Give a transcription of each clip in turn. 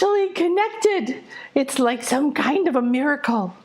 actually connected. It's like some kind of a miracle.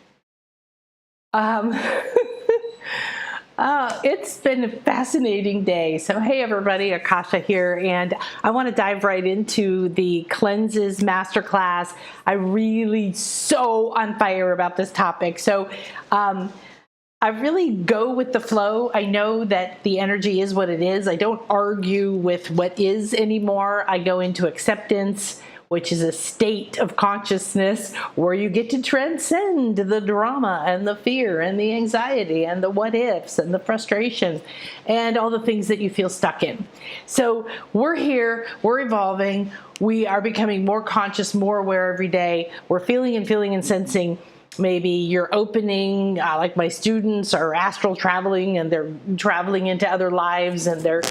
It's been a fascinating day. So hey everybody, Akasha here, and I want to dive right into the cleanses masterclass. I'm really so on fire about this topic. So I really go with the flow. I know that the energy is what it is. I don't argue with what is anymore. I go into acceptance, which is a state of consciousness where you get to transcend the drama and the fear and the anxiety and the what ifs and the frustration and all the things that you feel stuck in. So we're here, we're evolving, we are becoming more conscious, more aware every day. We're feeling and sensing. Maybe you're opening, like my students are astral traveling and they're traveling into other lives and they're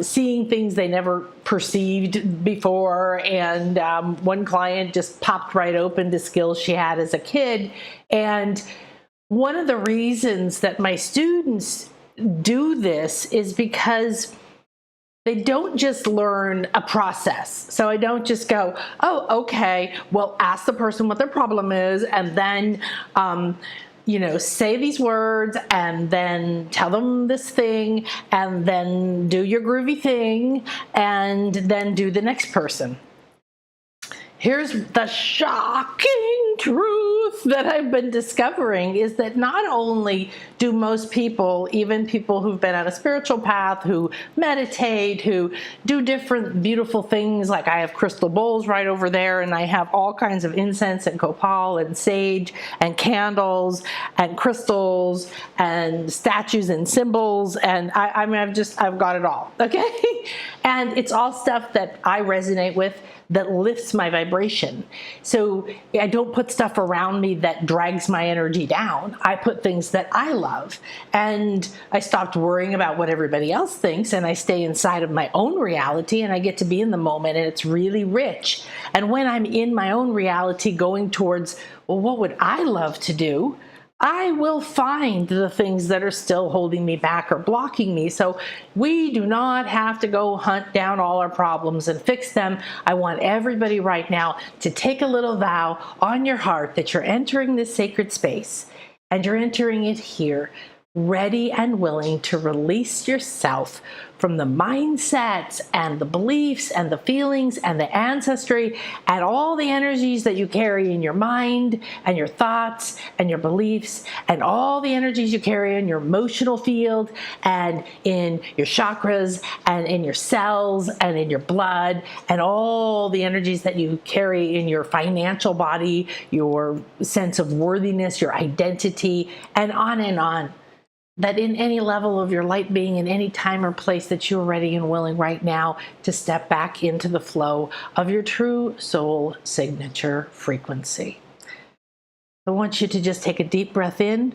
seeing things they never perceived before. And one client just popped right open to skills she had as a kid. And one of the reasons that my students do this is because they don't just learn a process. So I don't just go, oh, okay, well, ask the person what their problem is, and then, say these words, and then tell them this thing, and then do your groovy thing, and then do the next person. Here's the shocking truth that I've been discovering is that not only do most people, even people who've been on a spiritual path, who meditate, who do different beautiful things, like I have crystal bowls right over there, and I have all kinds of incense and copal and sage and candles and crystals and statues and symbols, and I've got it all, okay? And it's all stuff that I resonate with, that lifts my vibration. So I don't put stuff around me that drags my energy down. I put things that I love. And I stopped worrying about what everybody else thinks, and I stay inside of my own reality, and I get to be in the moment, and it's really rich. And when I'm in my own reality going towards, well, what would I love to do? I will find the things that are still holding me back or blocking me. So we do not have to go hunt down all our problems and fix them. I want everybody right now to take a little vow on your heart that you're entering this sacred space, and you're entering it here, ready and willing to release yourself from the mindsets and the beliefs and the feelings and the ancestry and all the energies that you carry in your mind and your thoughts and your beliefs and all the energies you carry in your emotional field and in your chakras and in your cells and in your blood and all the energies that you carry in your financial body, your sense of worthiness, your identity, and on and on. That in any level of your light being, in any time or place that you're ready and willing right now to step back into the flow of your true soul signature frequency. I want you to just take a deep breath in.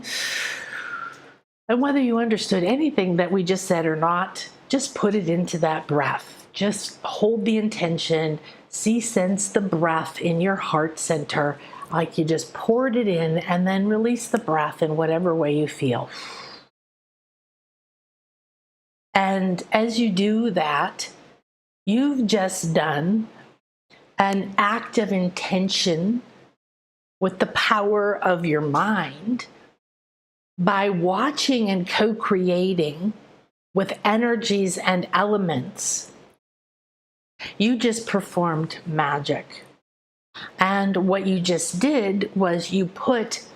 And whether you understood anything that we just said or not, just put it into that breath. Just hold the intention, sense the breath in your heart center, like you just poured it in, and then release the breath in whatever way you feel. And as you do that, you've just done an act of intention with the power of your mind by watching and co-creating with energies and elements. You just performed magic. And what you just did was you put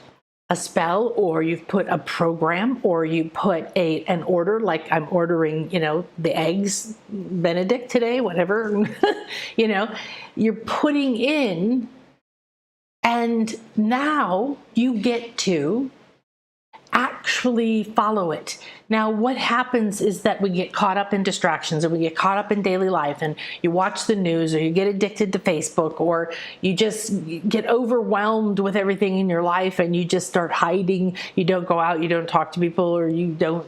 a spell, or you've put a program, or you put an order, like I'm ordering, the eggs Benedict today, whatever, you're putting in, and now you get to actually follow it. Now, what happens is that we get caught up in distractions, and we get caught up in daily life, and you watch the news, or you get addicted to Facebook, or you just get overwhelmed with everything in your life, and you just start hiding. You don't go out, you don't talk to people, or you don't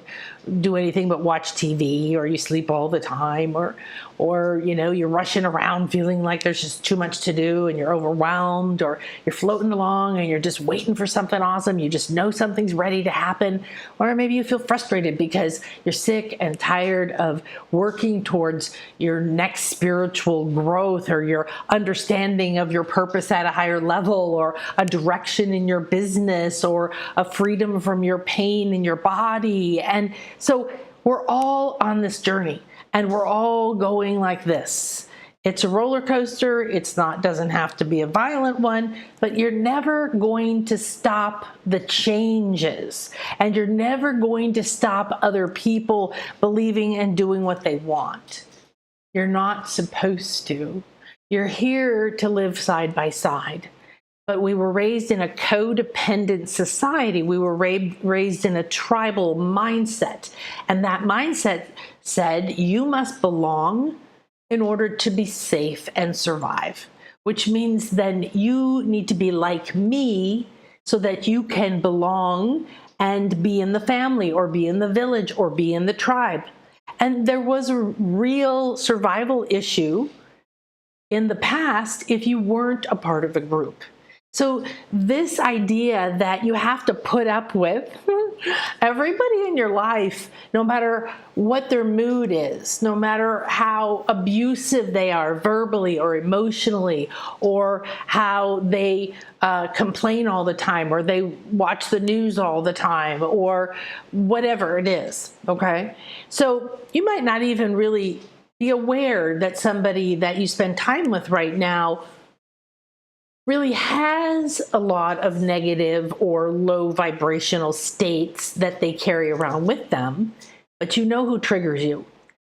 do anything but watch TV, or you sleep all the time, or you're rushing around feeling like there's just too much to do and you're overwhelmed, or you're floating along and you're just waiting for something awesome. You just know something's ready to happen. Or maybe you feel frustrated because you're sick and tired of working towards your next spiritual growth, or your understanding of your purpose at a higher level, or a direction in your business, or a freedom from your pain in your body. And so we're all on this journey, and we're all going like this. It's a roller coaster. Doesn't have to be a violent one, but you're never going to stop the changes, and you're never going to stop other people believing and doing what they want. You're not supposed to. You're here to live side by side. But we were raised in a codependent society. We were raised in a tribal mindset. And that mindset said you must belong in order to be safe and survive, which means then you need to be like me so that you can belong and be in the family, or be in the village, or be in the tribe. And there was a real survival issue in the past if you weren't a part of a group. So this idea that you have to put up with everybody in your life, no matter what their mood is, no matter how abusive they are verbally or emotionally, or how they complain all the time, or they watch the news all the time, or whatever it is, okay? So you might not even really be aware that somebody that you spend time with right now really has a lot of negative or low vibrational states that they carry around with them, but you know who triggers you.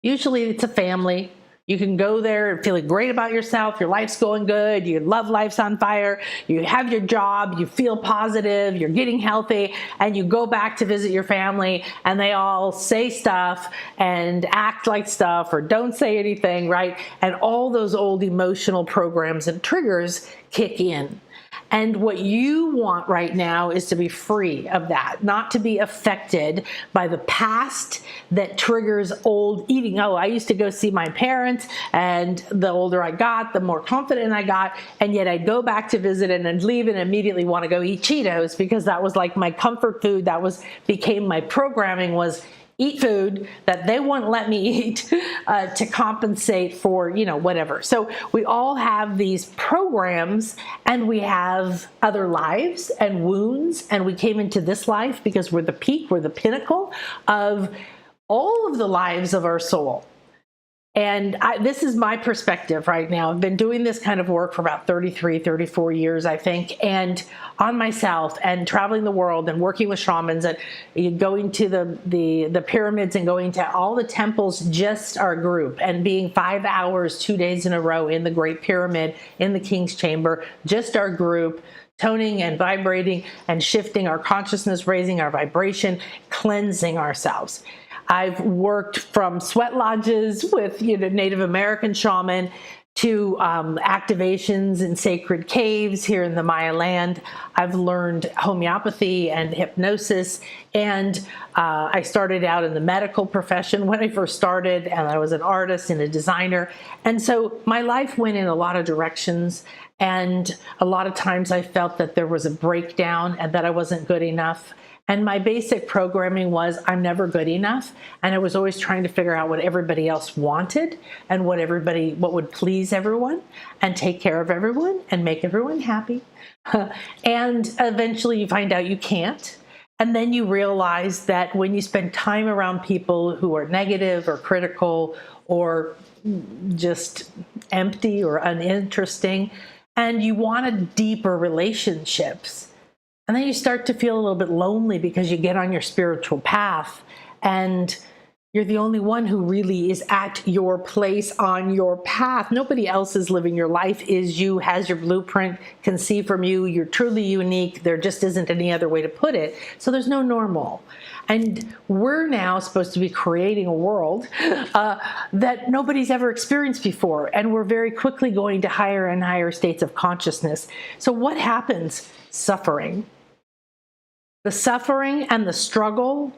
Usually it's a family. You can go there and feeling great about yourself. Your life's going good. Your love life's on fire. You have your job. You feel positive. You're getting healthy. And you go back to visit your family, and they all say stuff and act like stuff, or don't say anything, right? And all those old emotional programs and triggers kick in. And what you want right now is to be free of that, not to be affected by the past that triggers old eating. Oh, I used to go see my parents, and the older I got, the more confident I got, and yet I'd go back to visit and I'd leave and immediately want to go eat Cheetos, because that was like my comfort food. Became my programming, was eat food that they wouldn't let me eat to compensate for, whatever. So we all have these programs, and we have other lives and wounds, and we came into this life because we're the peak, we're the pinnacle of all of the lives of our soul. And this is my perspective right now. I've been doing this kind of work for about 33, 34 years, I think, and on myself, and traveling the world and working with shamans, and going to the pyramids, and going to all the temples, just our group, and being 5 hours, 2 days in a row in the Great Pyramid, in the King's Chamber, just our group, toning and vibrating and shifting our consciousness, raising our vibration, cleansing ourselves. I've worked from sweat lodges with Native American shaman to activations in sacred caves here in the Maya land. I've learned homeopathy and hypnosis, and I started out in the medical profession when I first started, and I was an artist and a designer. And so my life went in a lot of directions, and a lot of times I felt that there was a breakdown and that I wasn't good enough. And my basic programming was I'm never good enough. And I was always trying to figure out what everybody else wanted, and what would please everyone, and take care of everyone and make everyone happy. And eventually you find out you can't. And then you realize that when you spend time around people who are negative or critical or just empty or uninteresting, and you wanted deeper relationships, and then you start to feel a little bit lonely because you get on your spiritual path and you're the only one who really is at your place on your path. Nobody else is living your life is you, has your blueprint, can see from you. You're truly unique. There just isn't any other way to put it. So there's no normal. And we're now supposed to be creating a world that nobody's ever experienced before. And we're very quickly going to higher and higher states of consciousness. So what happens? Suffering. The suffering and the struggle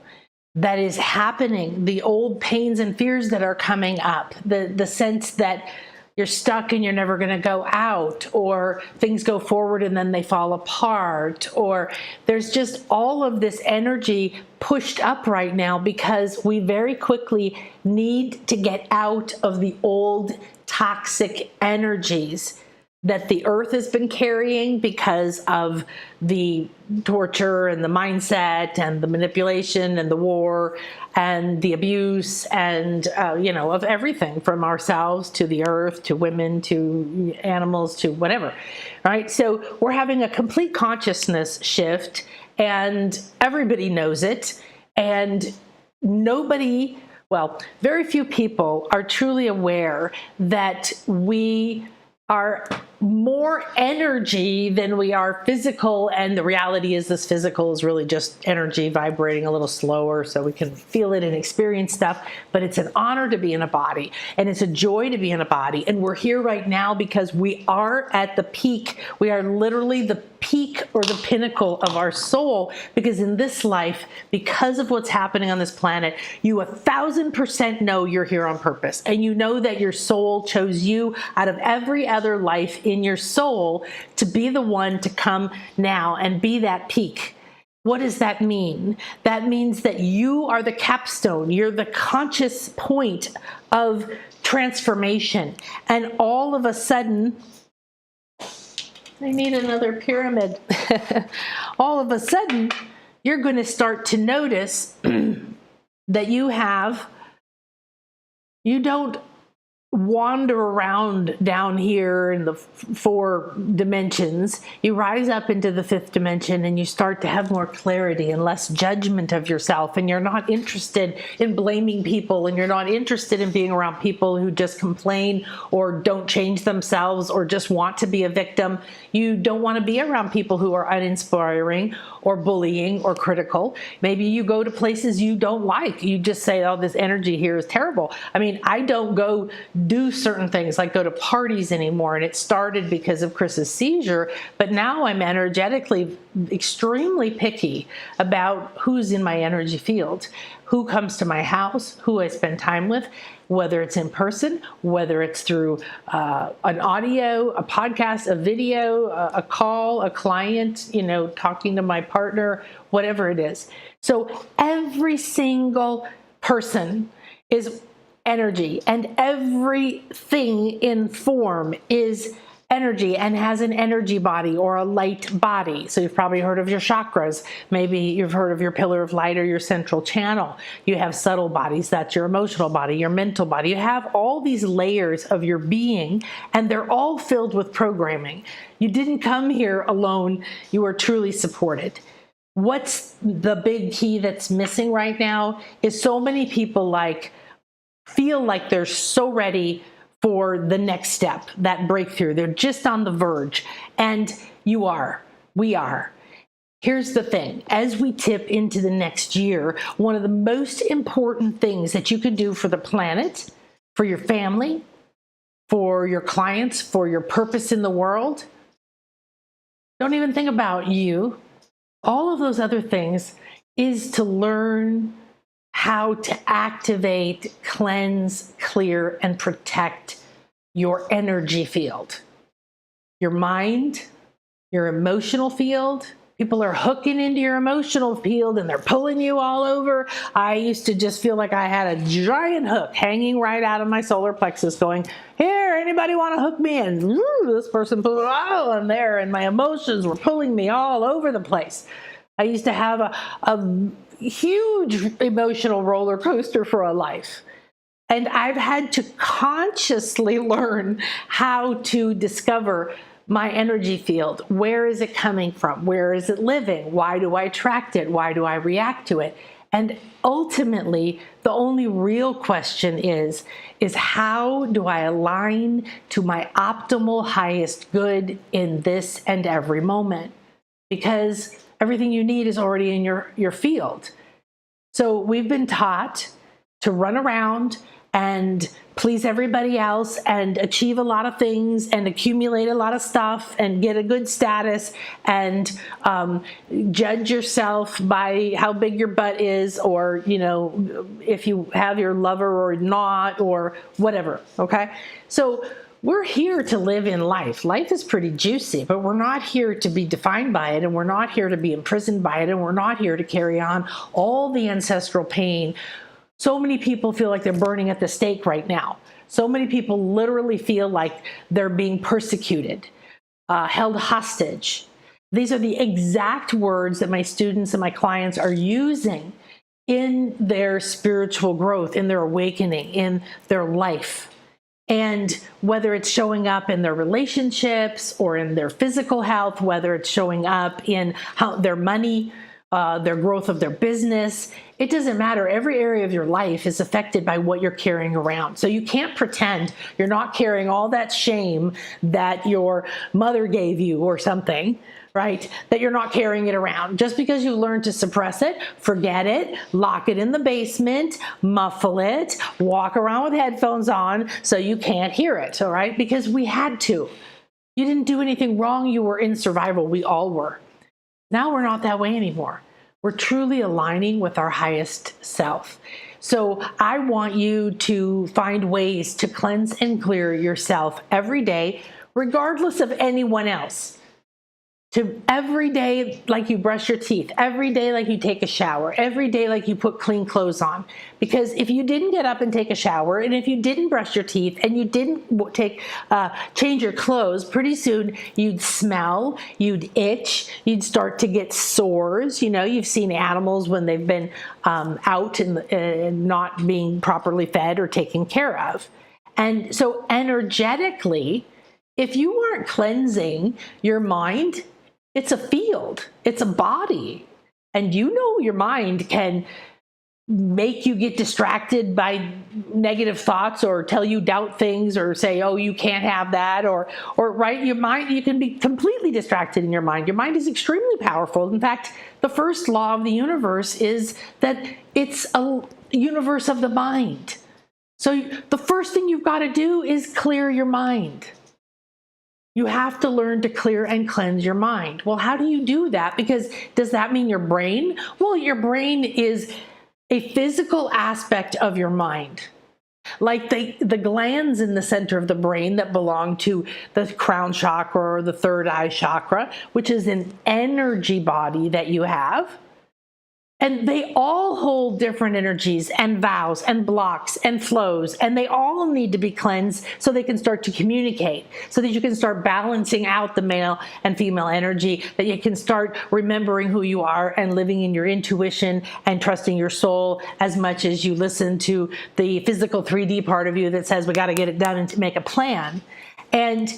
that is happening, the old pains and fears that are coming up, the sense that you're stuck and you're never going to go out, or things go forward and then they fall apart, or there's just all of this energy pushed up right now because we very quickly need to get out of the old toxic energies that the earth has been carrying because of the torture and the mindset and the manipulation and the war and the abuse and, of everything from ourselves to the earth to women to animals to whatever, right? So we're having a complete consciousness shift and everybody knows it, and very few people are truly aware that we are more energy than we are physical, and the reality is this physical is really just energy vibrating a little slower so we can feel it and experience stuff. But it's an honor to be in a body, and it's a joy to be in a body, and we're here right now because we are at the peak. We are literally the peak or the pinnacle of our soul, because in this life, because of what's happening on this planet, you 1,000% know you're here on purpose, and you know that your soul chose you out of every other life in your soul to be the one to come now and be that peak. What does that mean? That means that you are the capstone. You're the conscious point of transformation, and all of a sudden, I need another pyramid. All of a sudden, you're going to start to notice that you don't wander around down here in the four dimensions. You rise up into the fifth dimension and you start to have more clarity and less judgment of yourself, and you're not interested in blaming people, and you're not interested in being around people who just complain or don't change themselves or just want to be a victim. You don't want to be around people who are uninspiring or bullying or critical. Maybe you go to places you don't like. You just say, oh, this energy here is terrible. I mean, I don't go do certain things like go to parties anymore, and it started because of Chris's seizure, but now I'm energetically extremely picky about who's in my energy field, who comes to my house, who I spend time with, whether it's in person, whether it's through an audio, a podcast, a video, a call, a client, talking to my partner, whatever it is. So every single person is energy, and everything in form is energy and has an energy body or a light body. So you've probably heard of your chakras. Maybe you've heard of your pillar of light or your central channel. You have subtle bodies. That's your emotional body, your mental body. You have all these layers of your being, and they're all filled with programming. You didn't come here alone. You are truly supported. What's the big key that's missing right now is so many people feel like they're so ready for the next step, that breakthrough. They're just on the verge. And we are. Here's the thing. As we tip into the next year, one of the most important things that you can do for the planet, for your family, for your clients, for your purpose in the world, don't even think about you. All of those other things is to learn how to activate, cleanse, clear, and protect your energy field, your mind, your emotional field. People are hooking into your emotional field and they're pulling you all over. I used to just feel like I had a giant hook hanging right out of my solar plexus going, here, anybody want to hook me in? Ooh, this person pulled all in there, and my emotions were pulling me all over the place. I used to have a huge emotional roller coaster for a life. And I've had to consciously learn how to discover my energy field. Where is it coming from? Where is it living? Why do I attract it? Why do I react to it? And ultimately, the only real question is how do I align to my optimal highest good in this and every moment? Because everything you need is already in your field. So we've been taught to run around and please everybody else and achieve a lot of things and accumulate a lot of stuff and get a good status and judge yourself by how big your butt is, or, you know, if you have your lover or not, or whatever. Okay. So we're here to live in life. Life is pretty juicy, but we're not here to be defined by it, and we're not here to be imprisoned by it, and we're not here to carry on all the ancestral pain. So many people feel like they're burning at the stake right now. So many people literally feel like they're being persecuted, held hostage. These are the exact words that my students and my clients are using in their spiritual growth, in their awakening, in their life. And whether it's showing up in their relationships or in their physical health, whether it's showing up in how their money, their growth of their business, it doesn't matter. Every area of your life is affected by what you're carrying around. So you can't pretend you're not carrying all that shame that your mother gave you or something, right? That you're not carrying it around. Just because you learned to suppress it, forget it, lock it in the basement, muffle it, walk around with headphones on so you can't hear it, all right? Because we had to. You didn't do anything wrong. You were in survival. We all were. Now we're not that way anymore. We're truly aligning with our highest self. So I want you to find ways to cleanse and clear yourself every day, regardless of anyone else. To every day like you brush your teeth, every day like you take a shower, every day like you put clean clothes on. Because if you didn't get up and take a shower, and if you didn't brush your teeth, and you didn't change your clothes, pretty soon you'd smell, you'd itch, you'd start to get sores. You know, you've seen animals when they've been out and not being properly fed or taken care of. And so energetically, if you aren't cleansing your mind, it's a field, it's a body. And you know your mind can make you get distracted by negative thoughts, or tell you doubt things, or say, oh, you can't have that, or right, your mind, you can be completely distracted in your mind. Your mind is extremely powerful. In fact, the first law of the universe is that it's a universe of the mind. So the first thing you've got to do is clear your mind. You have to learn to clear and cleanse your mind. Well, how do you do that? Because does that mean your brain? Well, your brain is a physical aspect of your mind. Like the glands in the center of the brain that belong to the crown chakra or the third eye chakra, which is an energy body that you have. And they all hold different energies and vows and blocks and flows, and they all need to be cleansed so they can start to communicate, so that you can start balancing out the male and female energy, that you can start remembering who you are and living in your intuition and trusting your soul as much as you listen to the physical 3D part of you that says we got to get it done and to make a plan. And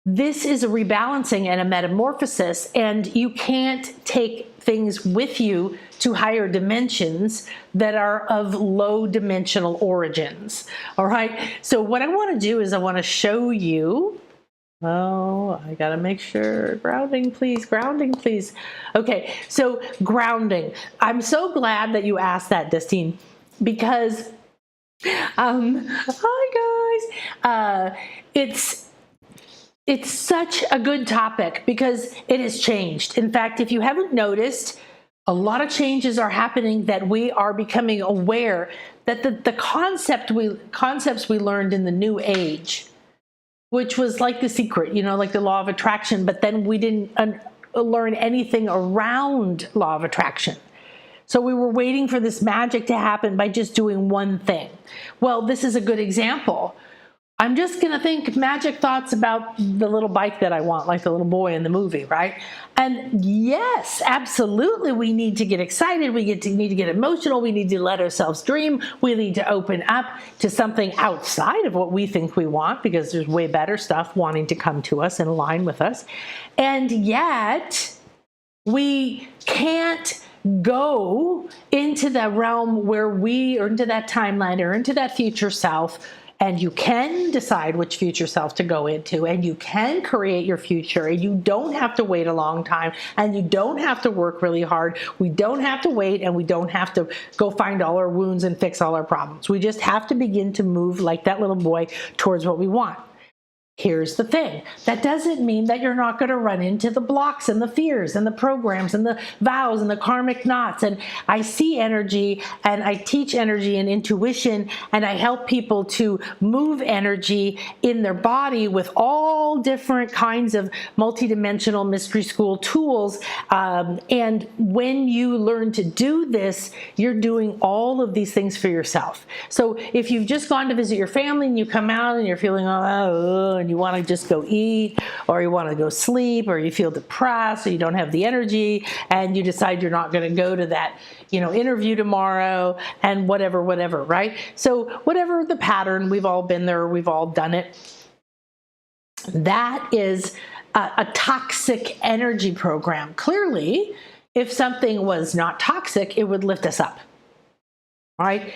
this is a rebalancing and a metamorphosis, and you can't take things with you to higher dimensions that are of low dimensional origins. All right. So what I want to do is I want to show you. Oh, I got to make sure. Grounding, please. Grounding, please. Okay. So grounding. I'm so glad that you asked that, Destine, because, hi guys. It's such a good topic because it has changed. In fact, if you haven't noticed, a lot of changes are happening that we are becoming aware that the concepts we learned in the New Age, which was like The Secret, you know, like the law of attraction, but then we didn't learn anything around law of attraction. So we were waiting for this magic to happen by just doing one thing. Well, this is a good example. I'm just going to think magic thoughts about the little bike that I want, like the little boy in the movie, right? And yes, absolutely, we need to get excited. We need to get emotional. We need to let ourselves dream. We need to open up to something outside of what we think we want, because there's way better stuff wanting to come to us and align with us. And yet, we can't go into the realm where or into that timeline or into that future self And you can decide which future self to go into, and you can create your future, and you don't have to wait a long time, and you don't have to work really hard. We don't have to wait, and we don't have to go find all our wounds and fix all our problems. We just have to begin to move like that little boy towards what we want. Here's the thing. That doesn't mean that you're not going to run into the blocks and the fears and the programs and the vows and the karmic knots. And I see energy, and I teach energy and intuition, and I help people to move energy in their body with all different kinds of multidimensional mystery school tools. And when you learn to do this, you're doing all of these things for yourself. So if you've just gone to visit your family and you come out and you're feeling, and you want to just go eat, or you want to go sleep, or you feel depressed, or you don't have the energy, and you decide you're not going to go to that, interview tomorrow, and whatever, right? So whatever the pattern, we've all been there, we've all done it. That is a toxic energy program. Clearly, if something was not toxic, it would lift us up. All right?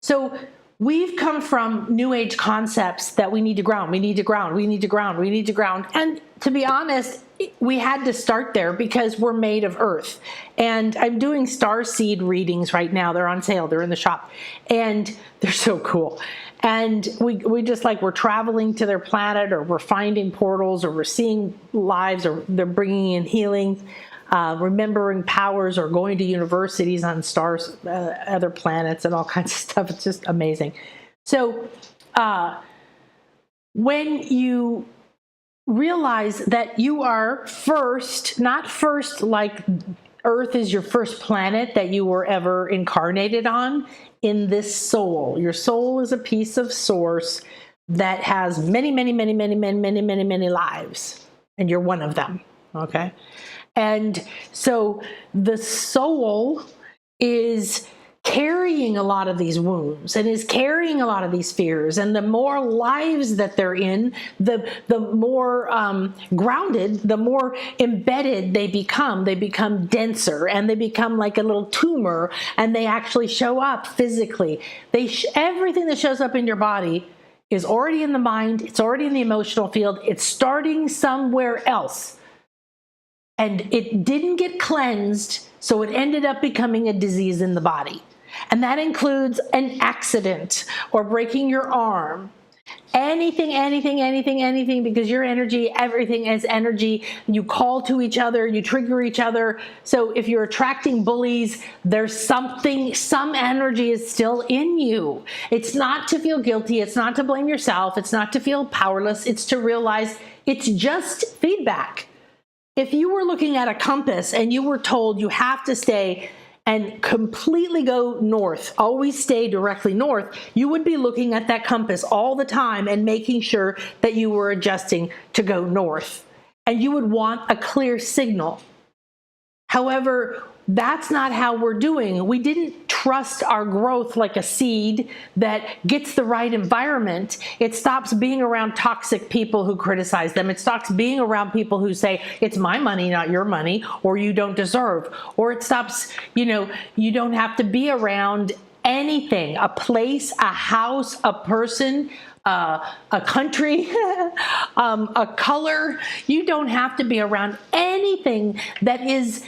So we've come from New Age concepts that we need to ground, we need to ground, we need to ground, we need to ground. And to be honest, we had to start there because we're made of earth. And I'm doing star seed readings right now. They're on sale. They're in the shop. And they're so cool. And we just we're traveling to their planet, or we're finding portals, or we're seeing lives, or they're bringing in healing. Remembering powers, or going to universities on stars, other planets, and all kinds of stuff. It's just amazing. So when you realize that you are first, not first like Earth is your first planet that you were ever incarnated on, in this soul. Your soul is a piece of source that has many, many, many, many, many, many, many, many lives, and you're one of them. Okay. And so the soul is carrying a lot of these wounds, and is carrying a lot of these fears. And the more lives that they're in, the more grounded, the more embedded they become. They become denser, and they become like a little tumor, and they actually show up physically. Everything that shows up in your body is already in the mind. It's already in the emotional field. It's starting somewhere else. And it didn't get cleansed, so it ended up becoming a disease in the body. And that includes an accident, or breaking your arm. Anything, because your energy, everything is energy. You call to each other, you trigger each other. So if you're attracting bullies, there's some energy is still in you. It's not to feel guilty, it's not to blame yourself, it's not to feel powerless, it's to realize it's just feedback. If you were looking at a compass and you were told you have to stay and completely go north, always stay directly north, you would be looking at that compass all the time and making sure that you were adjusting to go north. And you would want a clear signal. However, that's not how we're doing. We didn't trust our growth like a seed that gets the right environment. It stops being around toxic people who criticize them. It stops being around people who say, it's my money, not your money, or you don't deserve. Or it stops, you don't have to be around anything, a place, a house, a person, a country, a color. You don't have to be around anything that is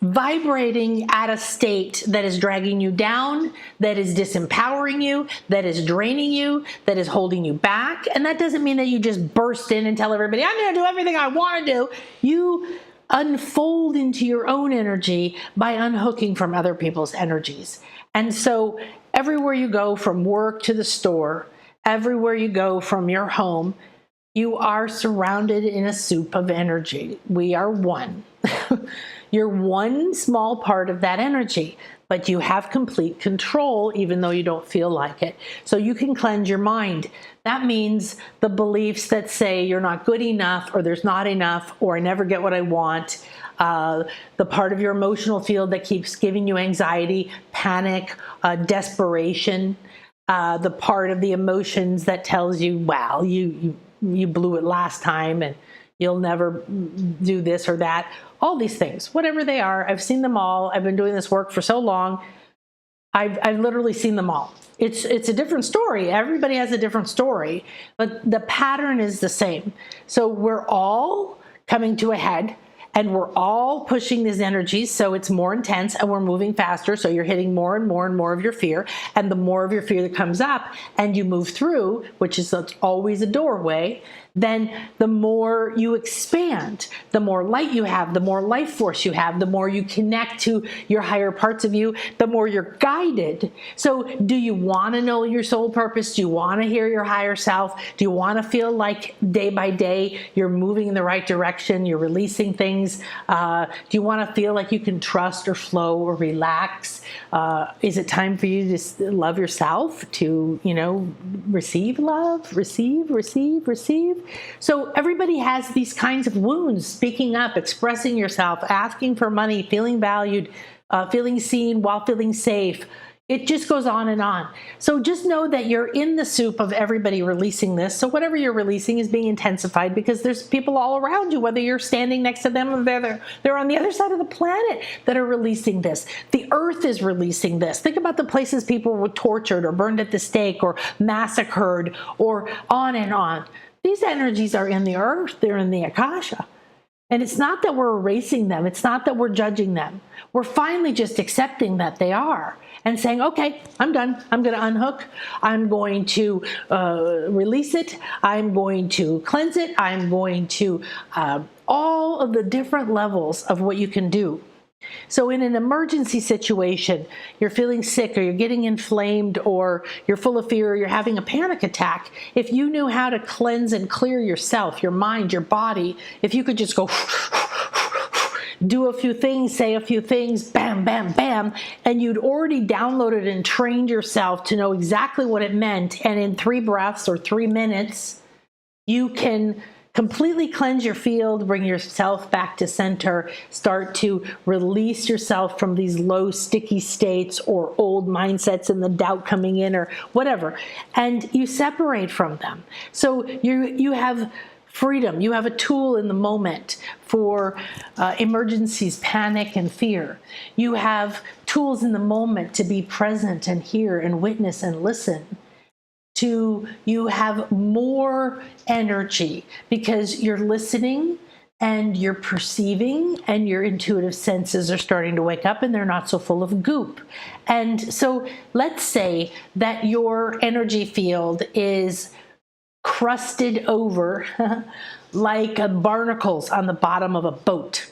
vibrating at a state that is dragging you down, that is disempowering you, that is draining you, that is holding you back. And that doesn't mean that you just burst in and tell everybody, I'm going to do everything I want to do. You unfold into your own energy by unhooking from other people's energies. And so everywhere you go, from work to the store, everywhere you go from your home, you are surrounded in a soup of energy. We are one. You're one small part of that energy, but you have complete control even though you don't feel like it. So you can cleanse your mind. That means the beliefs that say you're not good enough, or there's not enough, or I never get what I want. The part of your emotional field that keeps giving you anxiety, panic, desperation. The part of the emotions that tells you, wow, you blew it last time and you'll never do this or that. All these things, whatever they are, I've seen them all. I've been doing this work for so long. I've literally seen them all. It's a different story. Everybody has a different story, but the pattern is the same. So we're all coming to a head, and we're all pushing these energies, so it's more intense and we're moving faster, so you're hitting more and more and more of your fear, and the more of your fear that comes up and you move through, which is always a doorway, then the more you expand, the more light you have, the more life force you have, the more you connect to your higher parts of you, the more you're guided. So do you want to know your soul purpose? Do you want to hear your higher self? Do you want to feel like day by day you're moving in the right direction, you're releasing things? Do you want to feel like you can trust or flow or relax? Is it time for you to love yourself, to, receive love, receive? So everybody has these kinds of wounds: speaking up, expressing yourself, asking for money, feeling valued, feeling seen while feeling safe. It just goes on and on. So just know that you're in the soup of everybody releasing this. So whatever you're releasing is being intensified, because there's people all around you, whether you're standing next to them or they're on the other side of the planet, that are releasing this. The earth is releasing this. Think about the places people were tortured or burned at the stake or massacred, or on and on. These energies are in the earth. They're in the Akasha. And it's not that we're erasing them. It's not that we're judging them. We're finally just accepting that they are and saying, okay, I'm done. I'm going to unhook. I'm going to release it. I'm going to cleanse it. I'm going to all of the different levels of what you can do. So in an emergency situation, you're feeling sick, or you're getting inflamed, or you're full of fear, or you're having a panic attack, if you knew how to cleanse and clear yourself, your mind, your body, if you could just go do a few things, say a few things, bam, bam, bam, and you'd already downloaded and trained yourself to know exactly what it meant, and in 3 breaths or 3 minutes, you can completely cleanse your field, bring yourself back to center, start to release yourself from these low, sticky states or old mindsets and the doubt coming in or whatever, and you separate from them. So you have freedom. You have a tool in the moment for emergencies, panic, and fear. You have tools in the moment to be present and hear and witness and listen. You have more energy because you're listening and you're perceiving, and your intuitive senses are starting to wake up, and they're not so full of goop. And so let's say that your energy field is crusted over like barnacles on the bottom of a boat.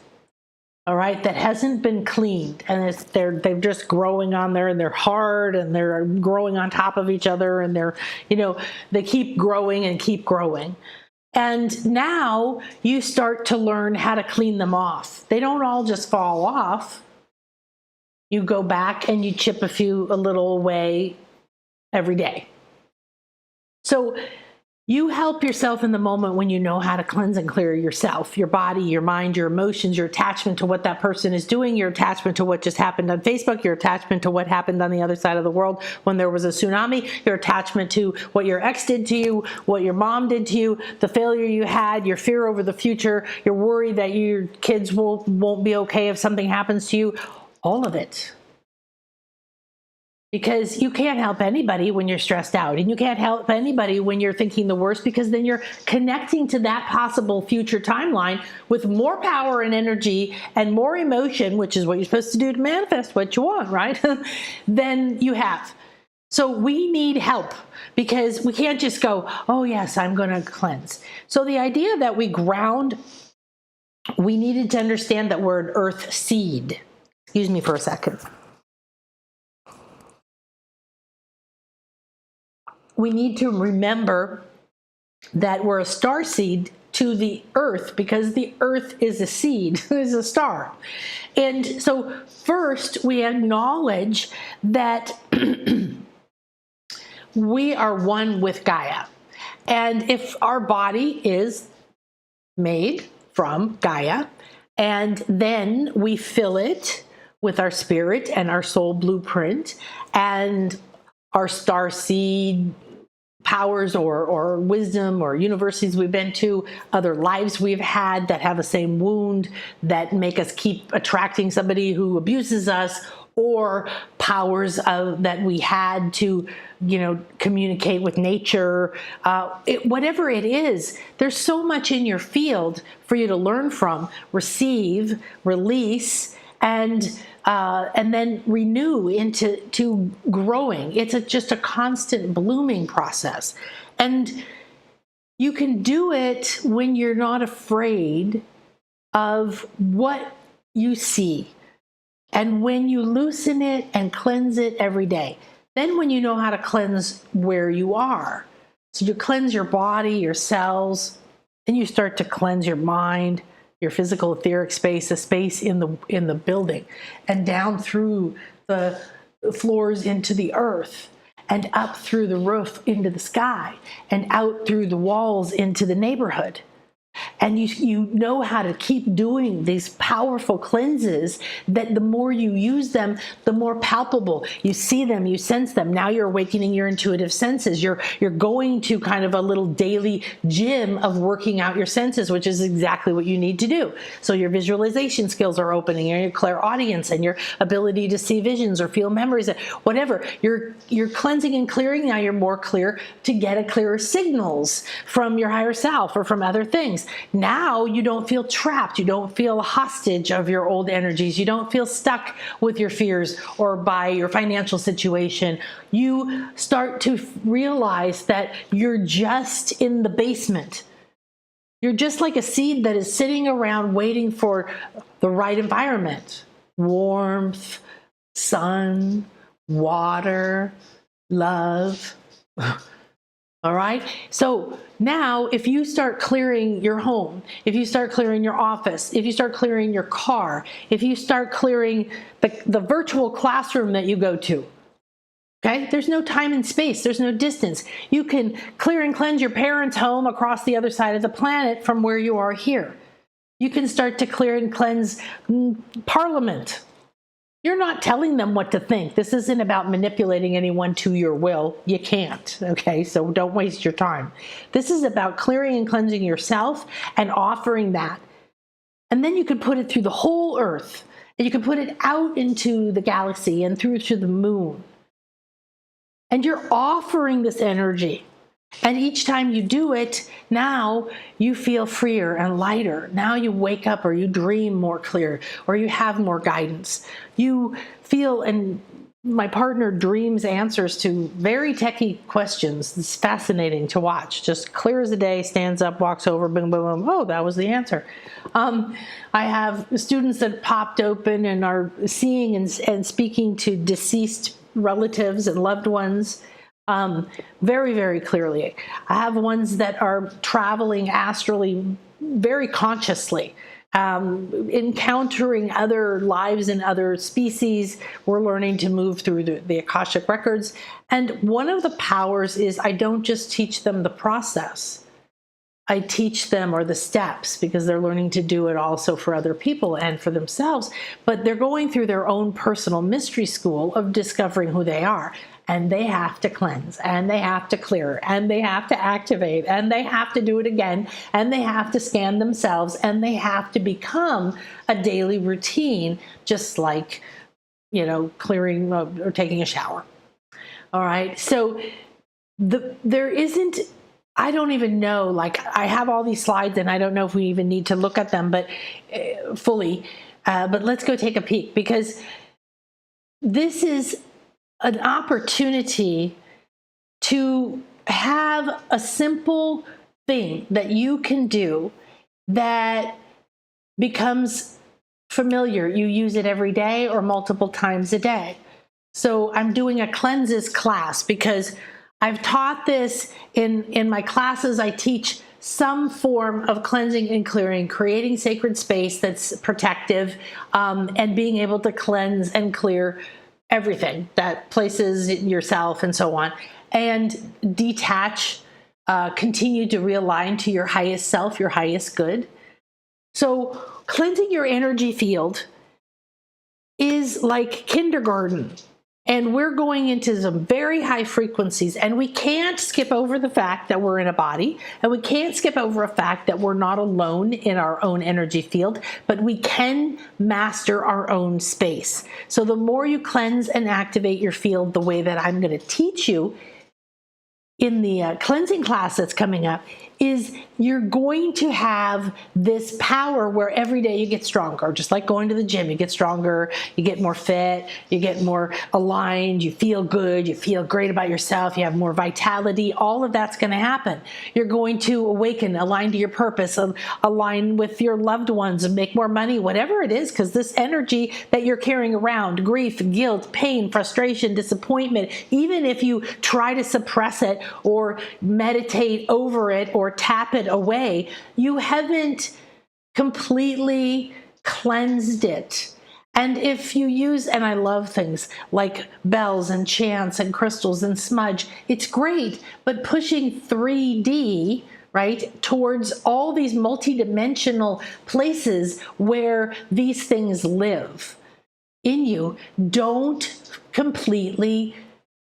All right, that hasn't been cleaned, and they're just growing on there, and they're hard, and they're growing on top of each other, and they keep growing and keep growing. And now you start to learn how to clean them off. They don't all just fall off. You go back and you chip a little away every day. So you help yourself in the moment when you know how to cleanse and clear yourself, your body, your mind, your emotions, your attachment to what that person is doing, your attachment to what just happened on Facebook, your attachment to what happened on the other side of the world when there was a tsunami, your attachment to what your ex did to you, what your mom did to you, the failure you had, your fear over the future, your worry that your kids won't be okay if something happens to you, all of it. Because you can't help anybody when you're stressed out, and you can't help anybody when you're thinking the worst, because then you're connecting to that possible future timeline with more power and energy and more emotion, which is what you're supposed to do to manifest what you want, right? Than you have. So we need help, because we can't just go, oh yes, I'm going to cleanse. So the idea that we ground, we needed to understand that word earth seed. Excuse me for a second. We need to remember that we're a star seed to the earth, because the earth is a seed, is a star. And so first we acknowledge that we are one with Gaia. And if our body is made from Gaia, and then we fill it with our spirit and our soul blueprint and our star seed powers or wisdom or universities we've been to, other lives we've had that have the same wound that make us keep attracting somebody who abuses us, or powers that we had to, communicate with nature. Whatever it is, there's so much in your field for you to learn from, receive, release, and then renew into growing. It's just a constant blooming process. And you can do it when you're not afraid of what you see. And when you loosen it and cleanse it every day, then when you know how to cleanse where you are, so you cleanse your body, your cells, then you start to cleanse your mind, your physical etheric space, the space in the building, and down through the floors into the earth, and up through the roof into the sky, and out through the walls into the neighborhood. And you know how to keep doing these powerful cleanses, that the more you use them, the more palpable you see them, you sense them. Now you're awakening your intuitive senses. You're going to kind of a little daily gym of working out your senses, which is exactly what you need to do. So your visualization skills are opening, and your clairaudience, and your ability to see visions or feel memories, whatever. You're cleansing and clearing. Now you're more clear to get a clearer signals from your higher self or from other things. Now you don't feel trapped. You don't feel a hostage of your old energies. You don't feel stuck with your fears or by your financial situation. You start to realize that you're just in the basement. You're just like a seed that is sitting around waiting for the right environment. Warmth, sun, water, love. All right. So now if you start clearing your home, if you start clearing your office, if you start clearing your car, if you start clearing the virtual classroom that you go to, okay, there's no time and space. There's no distance. You can clear and cleanse your parents' home across the other side of the planet from where you are here. You can start to clear and cleanse Parliament. You're not telling them what to think. This isn't about manipulating anyone to your will. You can't, okay? So don't waste your time. This is about clearing and cleansing yourself and offering that. And then you can put it through the whole earth. And you can put it out into the galaxy and through to the moon. And you're offering this energy. And each time you do it, now you feel freer and lighter. Now you wake up, or you dream more clear, or you have more guidance. You feel, and my partner dreams answers to very techie questions. It's fascinating to watch. Just clear as a day, stands up, walks over, boom, boom, boom. Oh, that was the answer. I have students that popped open and are seeing and speaking to deceased relatives and loved ones. Very, very clearly. I have ones that are traveling astrally very consciously, encountering other lives and other species. We're learning to move through the Akashic records. And one of the powers is I don't just teach them the process. I teach them, or the steps, because they're learning to do it also for other people and for themselves. But they're going through their own personal mystery school of discovering who they are. And they have to cleanse, and they have to clear, and they have to activate, and they have to do it again, and they have to scan themselves, and they have to become a daily routine, just like, clearing or taking a shower. All right. So there isn't, I don't even know, like, I have all these slides and I don't know if we even need to look at them, but fully, but let's go take a peek, because this is an opportunity to have a simple thing that you can do that becomes familiar. You use it every day or multiple times a day. So I'm doing a cleanses class because I've taught this in my classes. I teach some form of cleansing and clearing, creating sacred space that's protective, and being able to cleanse and clear everything that places yourself and so on, and detach, continue to realign to your highest self, your highest good. So cleansing your energy field is like kindergarten. And we're going into some very high frequencies, and we can't skip over the fact that we're in a body, and we can't skip over a fact that we're not alone in our own energy field, but we can master our own space. So the more you cleanse and activate your field the way that I'm going to teach you in the cleansing class that's coming up, is you're going to have this power where every day you get stronger. Just like going to the gym, you get stronger, you get more fit, you get more aligned, you feel good, you feel great about yourself, you have more vitality. All of that's going to happen. You're going to awaken, align to your purpose, align with your loved ones, and make more money, whatever it is, because this energy that you're carrying around, grief, guilt, pain, frustration, disappointment, even if you try to suppress it or meditate over it or tap it away, you haven't completely cleansed it. And if you use, and I love things like bells and chants and crystals and smudge, it's great, but pushing 3D, right, towards all these multidimensional places where these things live in you, don't completely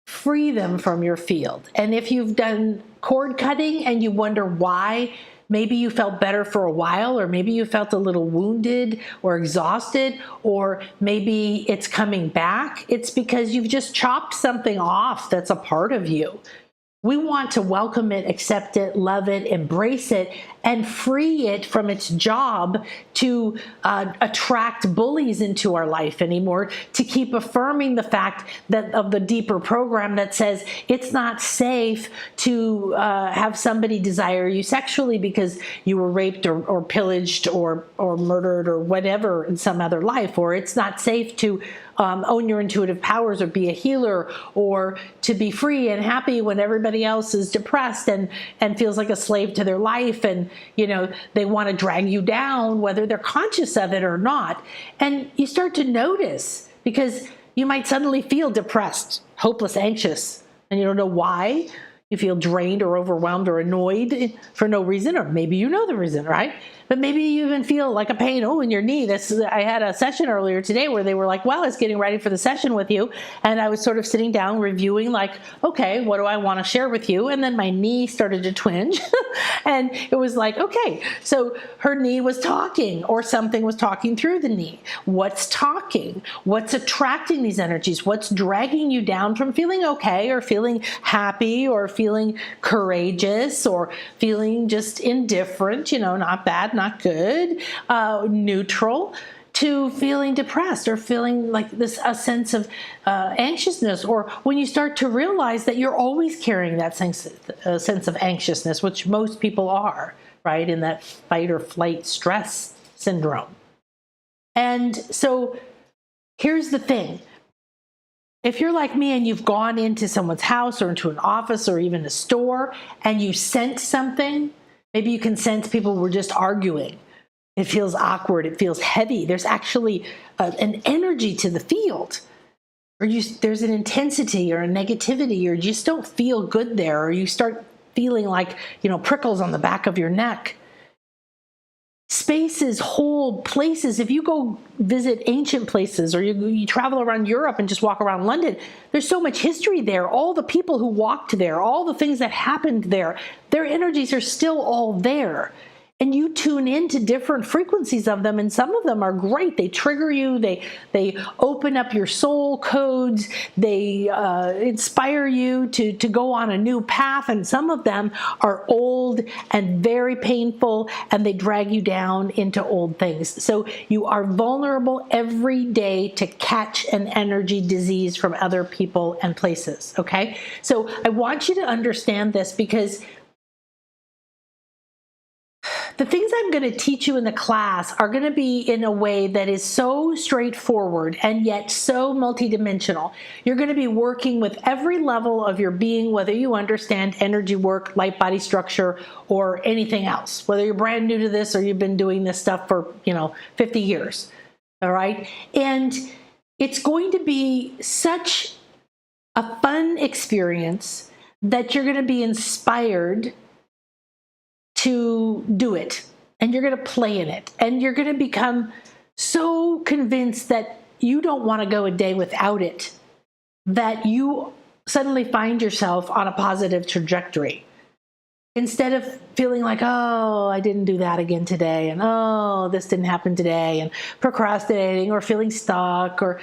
free them from your field. And if you've done cord cutting and you wonder why, maybe you felt better for a while, or maybe you felt a little wounded or exhausted, or maybe it's coming back, it's because you've just chopped something off that's a part of you. We want to welcome it, accept it, love it, embrace it, and free it from its job to attract bullies into our life anymore, to keep affirming the fact that of the deeper program that says it's not safe to have somebody desire you sexually because you were raped or pillaged or murdered or whatever in some other life, or it's not safe to own your intuitive powers or be a healer, or to be free and happy when everybody else is depressed and feels like a slave to their life, and they want to drag you down whether they're conscious of it or not. And you start to notice, because you might suddenly feel depressed, hopeless, anxious, and you don't know why. You feel drained or overwhelmed or annoyed for no reason, or maybe you know the reason, right? But maybe you even feel like a pain, in your knee. I had a session earlier today where they were like, well, I was getting ready for the session with you, and I was sort of sitting down reviewing, like, okay, what do I want to share with you? And then my knee started to twinge, and it was like, okay, so her knee was talking, or something was talking through the knee. What's talking? What's attracting these energies? What's dragging you down from feeling okay, or feeling happy, or feeling courageous, or feeling just indifferent, not bad, not good, neutral, to feeling depressed, or feeling like a sense of anxiousness, or when you start to realize that you're always carrying that sense of anxiousness, which most people are, right, in that fight or flight stress syndrome. And so here's the thing. If you're like me and you've gone into someone's house or into an office or even a store and you sense something, maybe you can sense people were just arguing. It feels awkward. It feels heavy. There's actually an energy to the field. Or there's an intensity or a negativity, or you just don't feel good there, or you start feeling like, prickles on the back of your neck. Spaces, whole places. If you go visit ancient places, or you travel around Europe and just walk around London, there's so much history there. All the people who walked there, all the things that happened there, their energies are still all there. And you tune into different frequencies of them, and some of them are great. They trigger you. They open up your soul codes. They inspire you to go on a new path. And some of them are old and very painful, and they drag you down into old things. So you are vulnerable every day to catch an energy disease from other people and places. Okay? So I want you to understand this, because the things I'm going to teach you in the class are going to be in a way that is so straightforward and yet so multidimensional. You're going to be working with every level of your being, whether you understand energy work, light body structure, or anything else, whether you're brand new to this or you've been doing this stuff for, 50 years. All right. And it's going to be such a fun experience that you're going to be inspired to do it, and you're going to play in it, and you're going to become so convinced that you don't want to go a day without it. that you suddenly find yourself on a positive trajectory. Instead of feeling like, oh, I didn't do that again today, and oh, this didn't happen today, and procrastinating or feeling stuck or,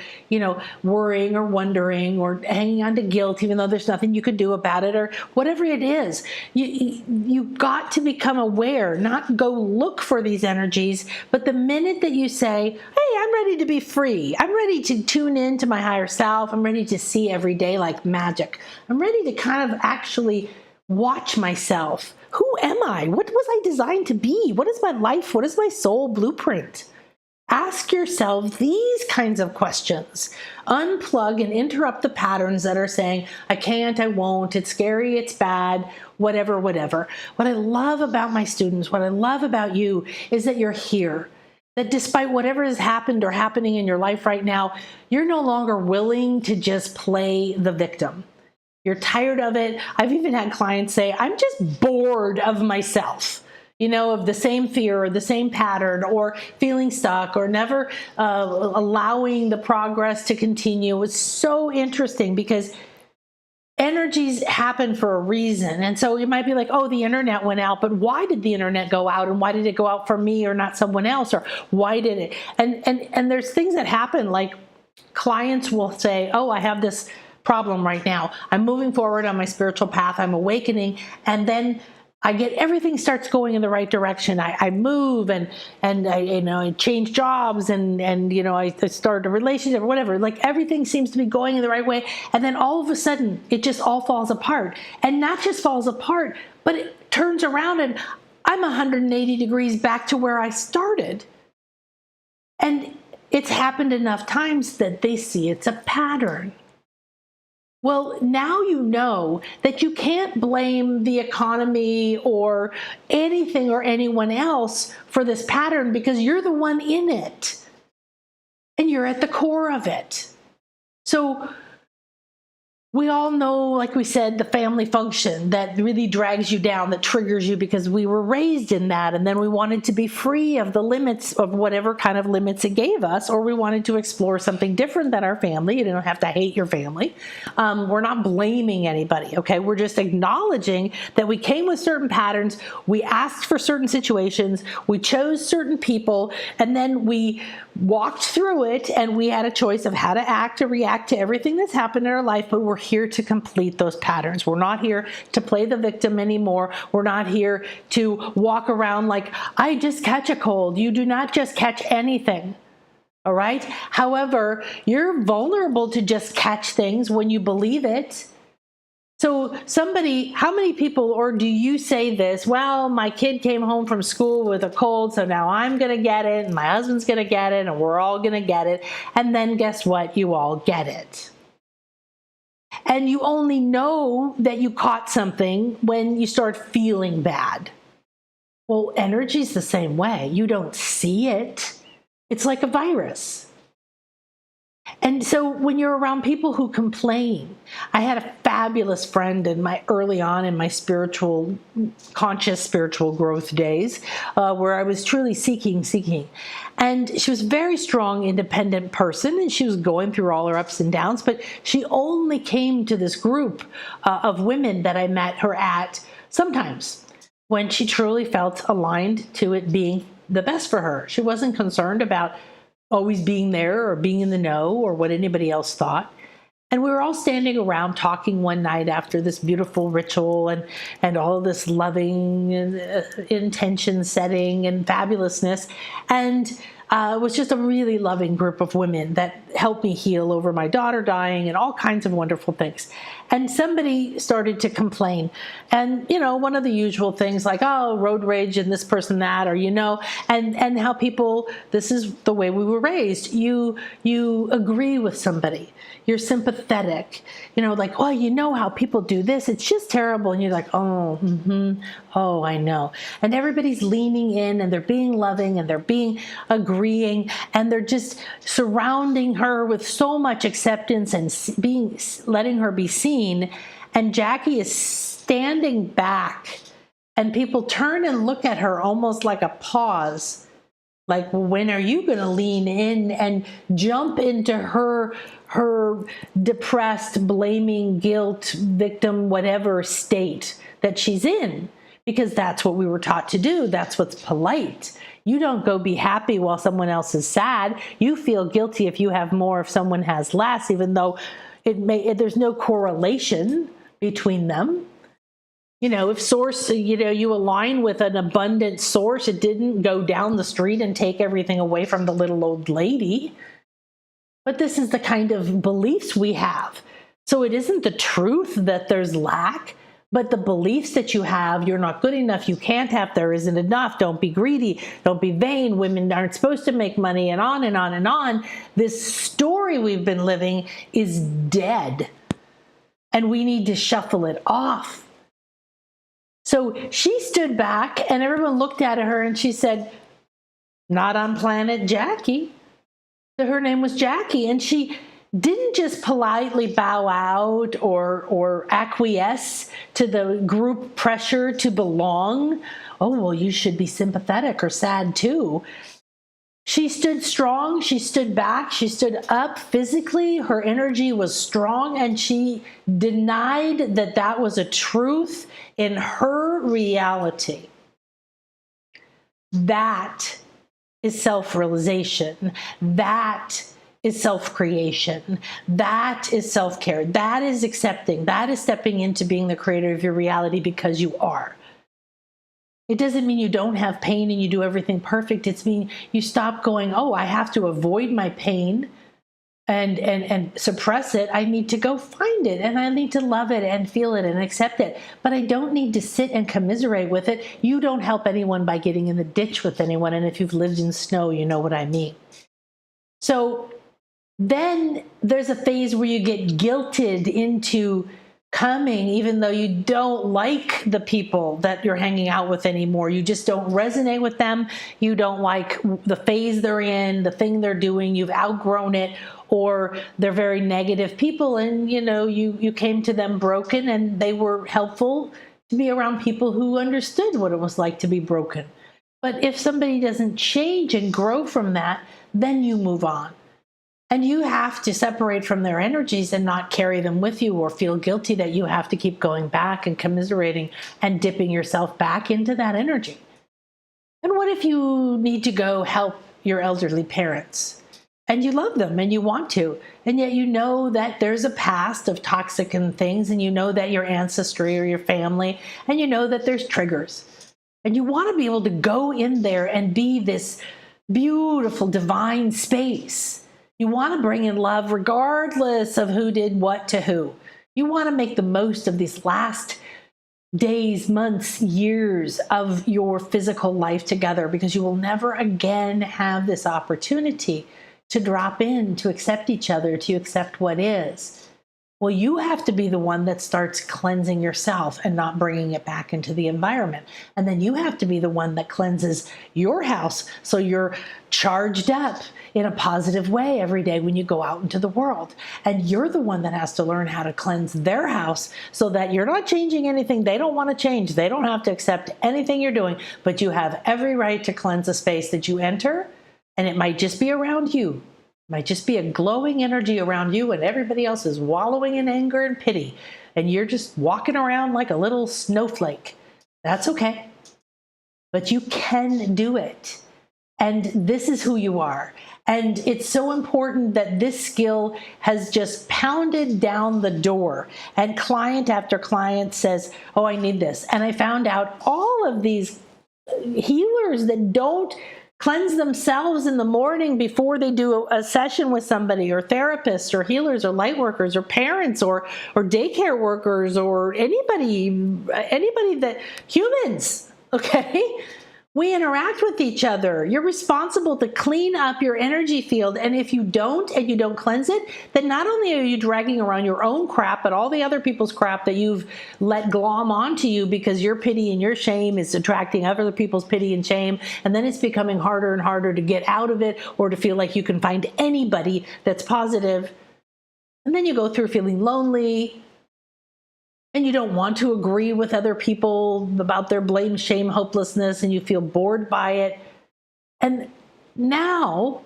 worrying or wondering or hanging on to guilt, even though there's nothing you could do about it or whatever it is, you've got to become aware, not go look for these energies. But the minute that you say, hey, I'm ready to be free, I'm ready to tune into my higher self, I'm ready to see every day like magic, I'm ready to kind of actually watch myself. Who am I? What was I designed to be? What is my life? What is my soul blueprint? Ask yourself these kinds of questions. Unplug and interrupt the patterns that are saying, I can't, I won't, it's scary, it's bad, whatever. What I love about my students, what I love about you is that you're here. That despite whatever has happened or happening in your life right now, you're no longer willing to just play the victim. You're tired of it. I've even had clients say, I'm just bored of myself, of the same fear or the same pattern or feeling stuck or never allowing the progress to continue. It's so interesting because energies happen for a reason. And so it might be like, oh, the internet went out, but why did the internet go out? And why did it go out for me or not someone else? Or why did it? And there's things that happen, like clients will say, oh, I have this problem right now. I'm moving forward on my spiritual path. I'm awakening. And then I get everything starts going in the right direction. I move and I change jobs and I start a relationship or whatever. Like everything seems to be going in the right way. And then all of a sudden it just all falls apart. And not just falls apart, but it turns around and I'm 180 degrees back to where I started. And it's happened enough times that they see it's a pattern. Well, now you know that you can't blame the economy or anything or anyone else for this pattern because you're the one in it and you're at the core of it. So we all know, like we said, the family function that really drags you down, that triggers you because we were raised in that. And then we wanted to be free of the limits of whatever kind of limits it gave us, or we wanted to explore something different than our family. You don't have to hate your family. We're not blaming anybody, okay? We're just acknowledging that we came with certain patterns. We asked for certain situations. We chose certain people, and then we walked through it, and we had a choice of how to act or react to everything that's happened in our life, but we're here to complete those patterns. We're not here to play the victim anymore. We're not here to walk around like, I just catch a cold. You do not just catch anything. All right? However, you're vulnerable to just catch things when you believe it. So how many people, or do you say this, well, my kid came home from school with a cold, so now I'm going to get it, and my husband's going to get it, and we're all going to get it. And then guess what? You all get it. And you only know that you caught something when you start feeling bad. Well, energy's the same way. You don't see it. It's like a virus. And so when you're around people who complain, I had a fabulous friend early on in my conscious spiritual growth days, where I was truly seeking. And she was a very strong, independent person, and she was going through all her ups and downs, but she only came to this group of women that I met her at sometimes when she truly felt aligned to it being the best for her. She wasn't concerned about always being there or being in the know or what anybody else thought. And we were all standing around talking one night after this beautiful ritual and all of this loving intention setting and fabulousness. And it was just a really loving group of women that helped me heal over my daughter dying and all kinds of wonderful things. And somebody started to complain. And, one of the usual things like, oh, road rage and this person, that, or, and how people, this is the way we were raised. You agree with somebody. You're sympathetic, like, well, how people do this. It's just terrible. And you're like, oh, oh, I know. And everybody's leaning in and they're being loving and they're being agreeing and they're just surrounding her with so much acceptance and letting her be seen. And Jackie is standing back and people turn and look at her almost like a pause. Like, well, when are you going to lean in and jump into her depressed, blaming, guilt, victim, whatever state that she's in? Because that's what we were taught to do. That's what's polite. You don't go be happy while someone else is sad. You feel guilty if you have more, if someone has less, even though there's no correlation between them. If source, you align with an abundant source, it didn't go down the street and take everything away from the little old lady. But this is the kind of beliefs we have. So it isn't the truth that there's lack, but the beliefs that you have, you're not good enough, you can't have, there isn't enough, don't be greedy, don't be vain, women aren't supposed to make money, and on and on and on. This story we've been living is dead, and we need to shuffle it off. So she stood back and everyone looked at her and she said, "Not on planet Jackie." So her name was Jackie, and she didn't just politely bow out or acquiesce to the group pressure to belong. Oh, well, you should be sympathetic or sad too. She stood strong, she stood back, she stood up physically, her energy was strong, and she denied that that was a truth in her reality. That is self-realization. That is self-creation. That is self-care. That is accepting. That is stepping into being the creator of your reality because you are. It doesn't mean you don't have pain and you do everything perfect. It's mean you stop going, oh, I have to avoid my pain and suppress it. I need to go find it, and I need to love it and feel it and accept it. But I don't need to sit and commiserate with it. You don't help anyone by getting in the ditch with anyone. And if you've lived in snow, you know what I mean. So then there's a phase where you get guilted into coming, even though you don't like the people that you're hanging out with anymore. You just don't resonate with them. You don't like the phase they're in, the thing they're doing. You've outgrown it, or they're very negative people, and you came to them broken, and they were helpful to be around people who understood what it was like to be broken. But if somebody doesn't change and grow from that, then you move on. And you have to separate from their energies and not carry them with you or feel guilty that you have to keep going back and commiserating and dipping yourself back into that energy. And what if you need to go help your elderly parents and you love them and you want to, and yet you know that there's a past of toxic and things, and you know that your ancestry or your family, and you know that there's triggers, and you want to be able to go in there and be this beautiful divine space. You want to bring in love regardless of who did what to who. You want to make the most of these last days, months, years of your physical life together, because you will never again have this opportunity to drop in, to accept each other, to accept what is. Well, you have to be the one that starts cleansing yourself and not bringing it back into the environment. And then you have to be the one that cleanses your house so you're charged up in a positive way every day when you go out into the world. And you're the one that has to learn how to cleanse their house so that you're not changing anything they don't want to change. They don't have to accept anything you're doing, but you have every right to cleanse a space that you enter, and it might just be around you. Might just be a glowing energy around you, and everybody else is wallowing in anger and pity, and you're just walking around like a little snowflake. That's okay. But you can do it. And this is who you are. And it's so important that this skill has just pounded down the door. And client after client says, oh, I need this. And I found out all of these healers that don't cleanse themselves in the morning before they do a session with somebody, or therapists or healers or light workers or parents or daycare workers or anybody that humans, okay? We interact with each other. You're responsible to clean up your energy field. And if you don't, and you don't cleanse it, then not only are you dragging around your own crap, but all the other people's crap that you've let glom onto you because your pity and your shame is attracting other people's pity and shame. And then it's becoming harder and harder to get out of it, or to feel like you can find anybody that's positive. And then you go through feeling lonely, and you don't want to agree with other people about their blame, shame, hopelessness, and you feel bored by it. And now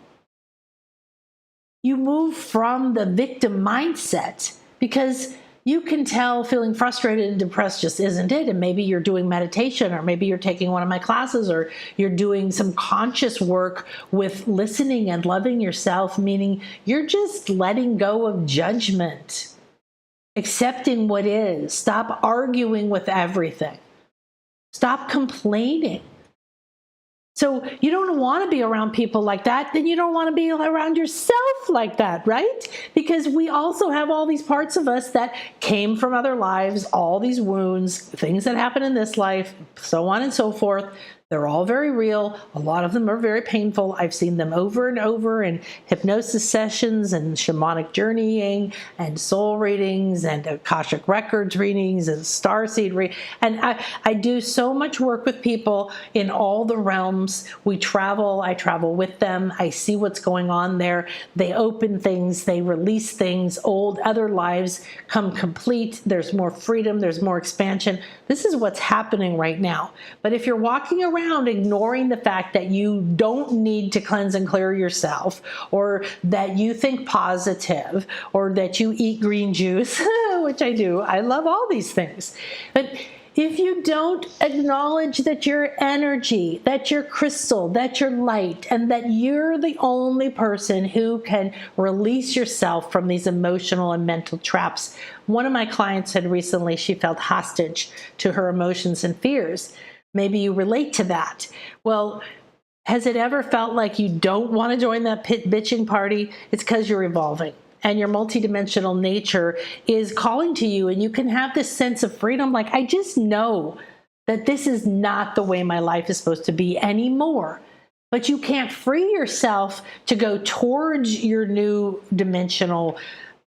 you move from the victim mindset, because you can tell feeling frustrated and depressed just isn't it. And maybe you're doing meditation, or maybe you're taking one of my classes, or you're doing some conscious work with listening and loving yourself, meaning you're just letting go of judgment, accepting what is. Stop arguing with everything. Stop complaining. So you don't want to be around people like that, then you don't want to be around yourself like that, right? Because we also have all these parts of us that came from other lives, all these wounds, things that happen in this life, so on and so forth. They're all very real. A lot of them are very painful. I've seen them over and over in hypnosis sessions and shamanic journeying and soul readings and Akashic records readings and starseed readings. And I do so much work with people in all the realms. We travel. I travel with them. I see what's going on there. They open things. They release things. Old other lives come complete. There's more freedom. There's more expansion. This is what's happening right now. But if you're walking around ignoring the fact that you don't need to cleanse and clear yourself, or that you think positive, or that you eat green juice, which I do, I love all these things. But if you don't acknowledge that you're energy, that you're crystal, that you're light, and that you're the only person who can release yourself from these emotional and mental traps. One of my clients said recently she felt hostage to her emotions and fears. Maybe you relate to that. Well, has it ever felt like you don't want to join that bitching party? It's because you're evolving and your multidimensional nature is calling to you, and you can have this sense of freedom. Like, I just know that this is not the way my life is supposed to be anymore. But you can't free yourself to go towards your new dimensional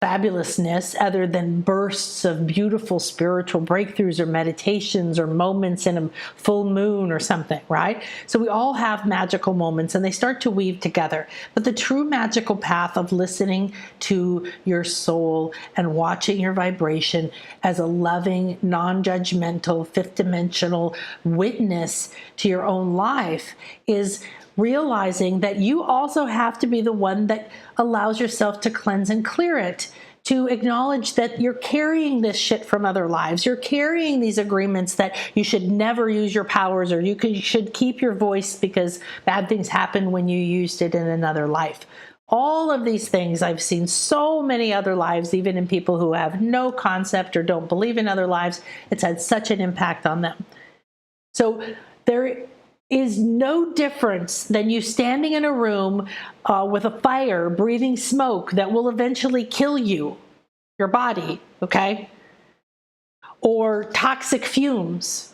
fabulousness other than bursts of beautiful spiritual breakthroughs or meditations or moments in a full moon or something, right? So we all have magical moments and they start to weave together. But the true magical path of listening to your soul and watching your vibration as a loving, non-judgmental, fifth dimensional witness to your own life is realizing that you also have to be the one that allows yourself to cleanse and clear it, to acknowledge that you're carrying this shit from other lives. You're carrying these agreements that you should never use your powers, or you should keep your voice because bad things happen when you used it in another life. All of these things, I've seen so many other lives, even in people who have no concept or don't believe in other lives. It's had such an impact on them. So there is no difference than you standing in a room with a fire, breathing smoke that will eventually kill you, your body, okay? Or toxic fumes,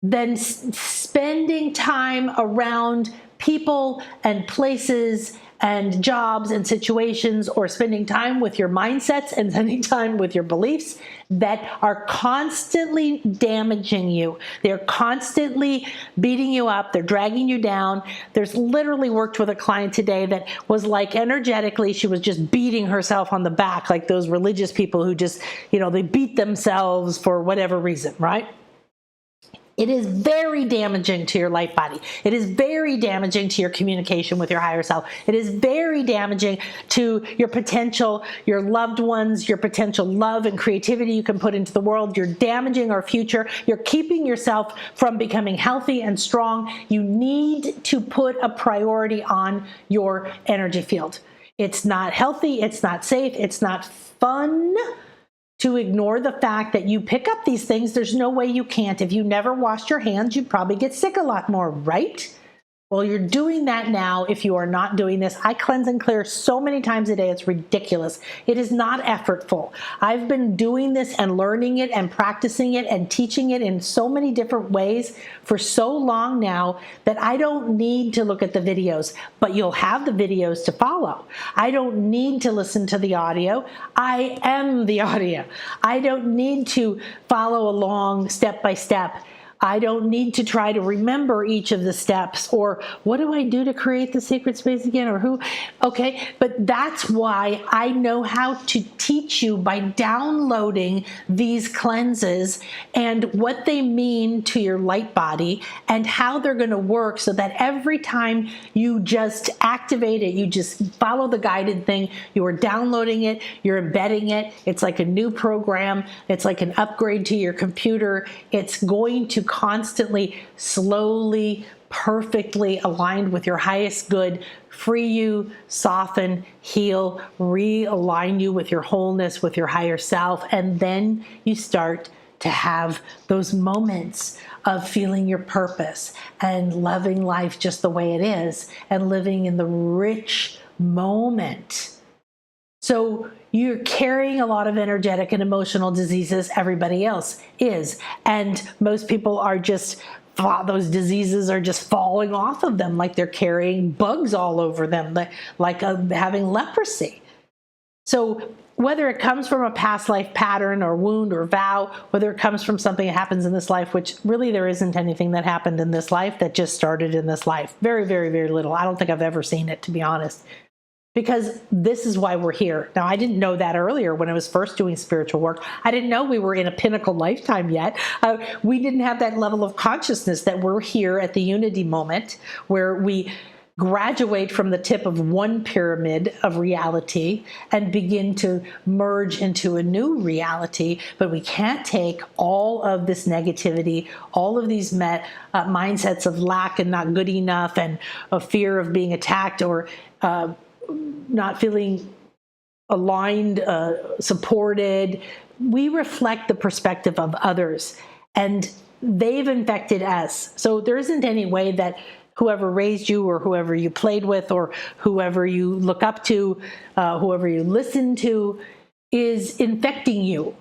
than spending time around people and places and jobs and situations, or spending time with your mindsets and spending time with your beliefs that are constantly damaging you. They're constantly beating you up. They're dragging you down. There's literally worked with a client today that was like, energetically, she was just beating herself on the back, like those religious people who just, they beat themselves for whatever reason, right? It is very damaging to your light body. It is very damaging to your communication with your higher self. It is very damaging to your potential, your loved ones, your potential love and creativity you can put into the world. You're damaging our future. You're keeping yourself from becoming healthy and strong. You need to put a priority on your energy field. It's not healthy. It's not safe. It's not fun to ignore the fact that you pick up these things. There's no way you can't. If you never washed your hands, you'd probably get sick a lot more, right? Well, you're doing that now if you are not doing this. I cleanse and clear so many times a day, it's ridiculous. It is not effortful. I've been doing this and learning it and practicing it and teaching it in so many different ways for so long now that I don't need to look at the videos, but you'll have the videos to follow. I don't need to listen to the audio. I am the audio. I don't need to follow along step by step. I don't need to try to remember each of the steps, or what do I do to create the sacred space again, or who. Okay, but that's why I know how to teach you by downloading these cleanses and what they mean to your light body and how they're going to work, so that every time you just activate it, you just follow the guided thing, you are downloading it, you're embedding it. It's like a new program. It's like an upgrade to your computer. It's going to constantly, slowly, perfectly aligned with your highest good, free you, soften, heal, realign you with your wholeness, with your higher self. And then you start to have those moments of feeling your purpose and loving life just the way it is and living in the rich moment. So you're carrying a lot of energetic and emotional diseases. Everybody else is. And most people are just, those diseases are just falling off of them like they're carrying bugs all over them, like having leprosy. So whether it comes from a past life pattern or wound or vow, whether it comes from something that happens in this life, which really there isn't anything that happened in this life that just started in this life. Very, very, very little. I don't think I've ever seen it, to be honest. Because this is why we're here. Now, I didn't know that earlier when I was first doing spiritual work. I didn't know we were in a pinnacle lifetime yet. We didn't have that level of consciousness that we're here at the unity moment where we graduate from the tip of one pyramid of reality and begin to merge into a new reality. But we can't take all of this negativity, all of these mindsets of lack and not good enough and a fear of being attacked or not feeling aligned, supported. We reflect the perspective of others, and they've infected us. So there isn't any way that whoever raised you or whoever you played with or whoever you look up to, whoever you listen to is infecting you.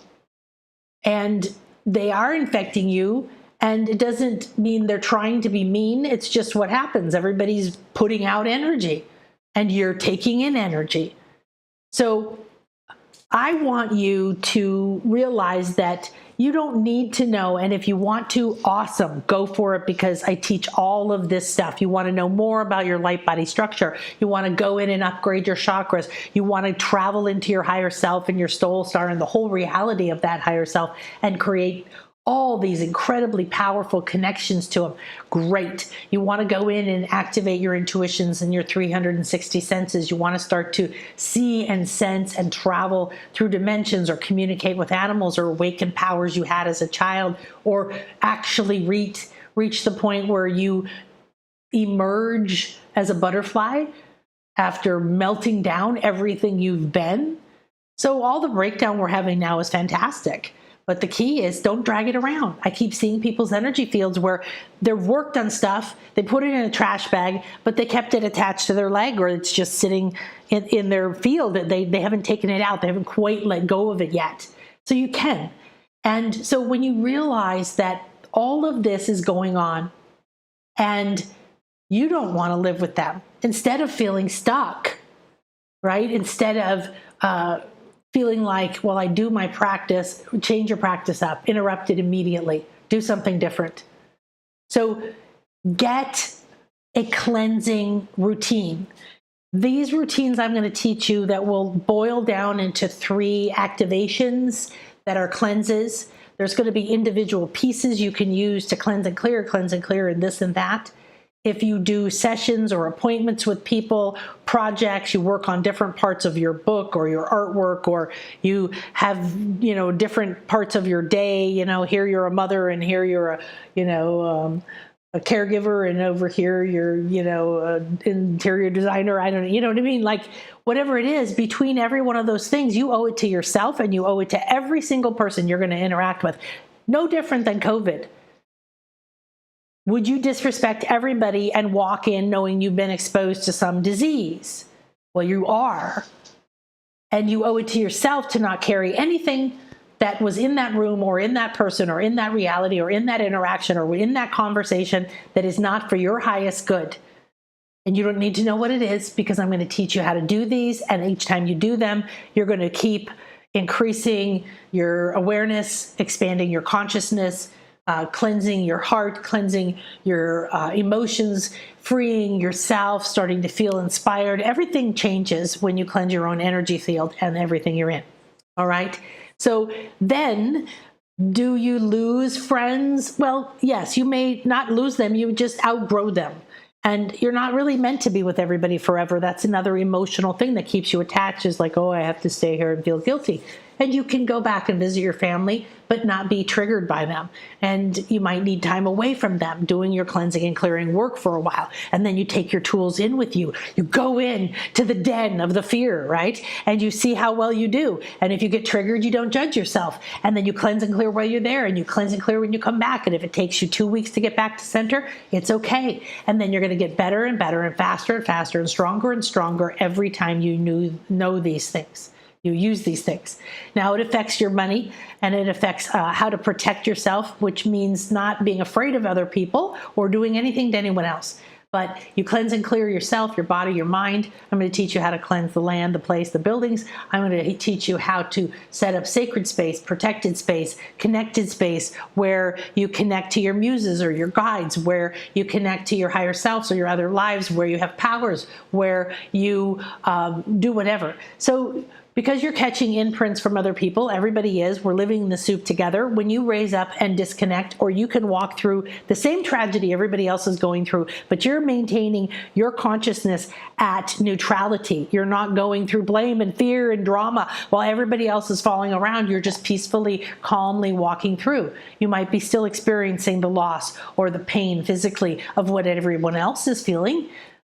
And they are infecting you, and it doesn't mean they're trying to be mean. It's just what happens. Everybody's putting out energy. And you're taking in energy. So I want you to realize that you don't need to know. And if you want to, awesome, go for it, because I teach all of this stuff. You want to know more about your light body structure. You want to go in and upgrade your chakras. You want to travel into your higher self and your soul star and the whole reality of that higher self and create all these incredibly powerful connections to them. Great. You want to go in and activate your intuitions and your 360 senses. You want to start to see and sense and travel through dimensions or communicate with animals or awaken powers you had as a child, or actually reach the point where you emerge as a butterfly after melting down everything you've been. So all the breakdown we're having now is fantastic. But the key is, don't drag it around. I keep seeing people's energy fields where they've worked on stuff, they put it in a trash bag, but they kept it attached to their leg, or it's just sitting in their field. They haven't taken it out. They haven't quite let go of it yet. So you can. And so when you realize that all of this is going on and you don't want to live with them, instead of feeling stuck, right? Instead of feeling like, well, I do my practice, change your practice up, interrupt it immediately, do something different. So get a cleansing routine. These routines I'm going to teach you that will boil down into 3 activations that are cleanses. There's going to be individual pieces you can use to cleanse and clear, and this and that. If you do sessions or appointments with people, projects, you work on different parts of your book or your artwork, or you have, different parts of your day, here you're a mother and here you're a caregiver, and over here you're, interior designer. I don't know, you know what I mean? Like whatever it is, between every one of those things, you owe it to yourself and you owe it to every single person you're going to interact with. No different than COVID. Would you disrespect everybody and walk in knowing you've been exposed to some disease? Well, you are. And you owe it to yourself to not carry anything that was in that room or in that person or in that reality or in that interaction or in that conversation that is not for your highest good. And you don't need to know what it is, because I'm going to teach you how to do these. And each time you do them, you're going to keep increasing your awareness, expanding your consciousness, cleansing your heart, cleansing your emotions, freeing yourself, starting to feel inspired. Everything changes when you cleanse your own energy field and everything you're in. All right. So then, do you lose friends? Well, yes, you may not lose them. You just outgrow them. And you're not really meant to be with everybody forever. That's another emotional thing that keeps you attached, is like, oh, I have to stay here and feel guilty. And you can go back and visit your family, but not be triggered by them. And you might need time away from them, doing your cleansing and clearing work for a while. And then you take your tools in with you. You go in to the den of the fear, right? And you see how well you do. And if you get triggered, you don't judge yourself. And then you cleanse and clear while you're there, and you cleanse and clear when you come back. And if it takes you 2 weeks to get back to center, it's okay. And then you're going to get better and better and faster and stronger every time you know these things. You use these things. Now, it affects your money, and it affects how to protect yourself, which means not being afraid of other people or doing anything to anyone else. But you cleanse and clear yourself, your body, your mind. I'm going to teach you how to cleanse the land, the place, the buildings. I'm going to teach you how to set up sacred space, protected space, connected space, where you connect to your muses or your guides, where you connect to your higher selves or your other lives, where you have powers, where you do whatever. So, because you're catching imprints from other people, everybody is, we're living in the soup together. When you raise up and disconnect, or you can walk through the same tragedy everybody else is going through, but you're maintaining your consciousness at neutrality. You're not going through blame and fear and drama while everybody else is falling around. You're just peacefully, calmly walking through. You might be still experiencing the loss or the pain physically of what everyone else is feeling,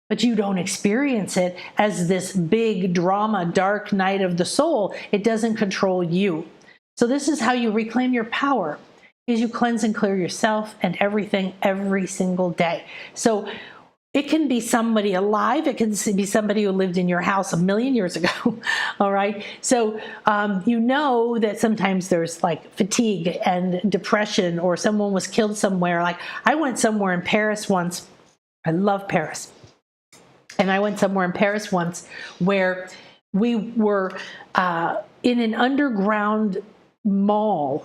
but you don't experience it as this big drama, dark night of the soul. It doesn't control you. So this is how you reclaim your power, is you cleanse and clear yourself and everything every single day. So it can be somebody alive. It can be somebody who lived in your house 1,000,000 years ago. All right. So you know that sometimes there's like fatigue and depression, or someone was killed somewhere. Like, I went somewhere in Paris once. I love Paris. And I went somewhere in Paris once where we were in an underground mall.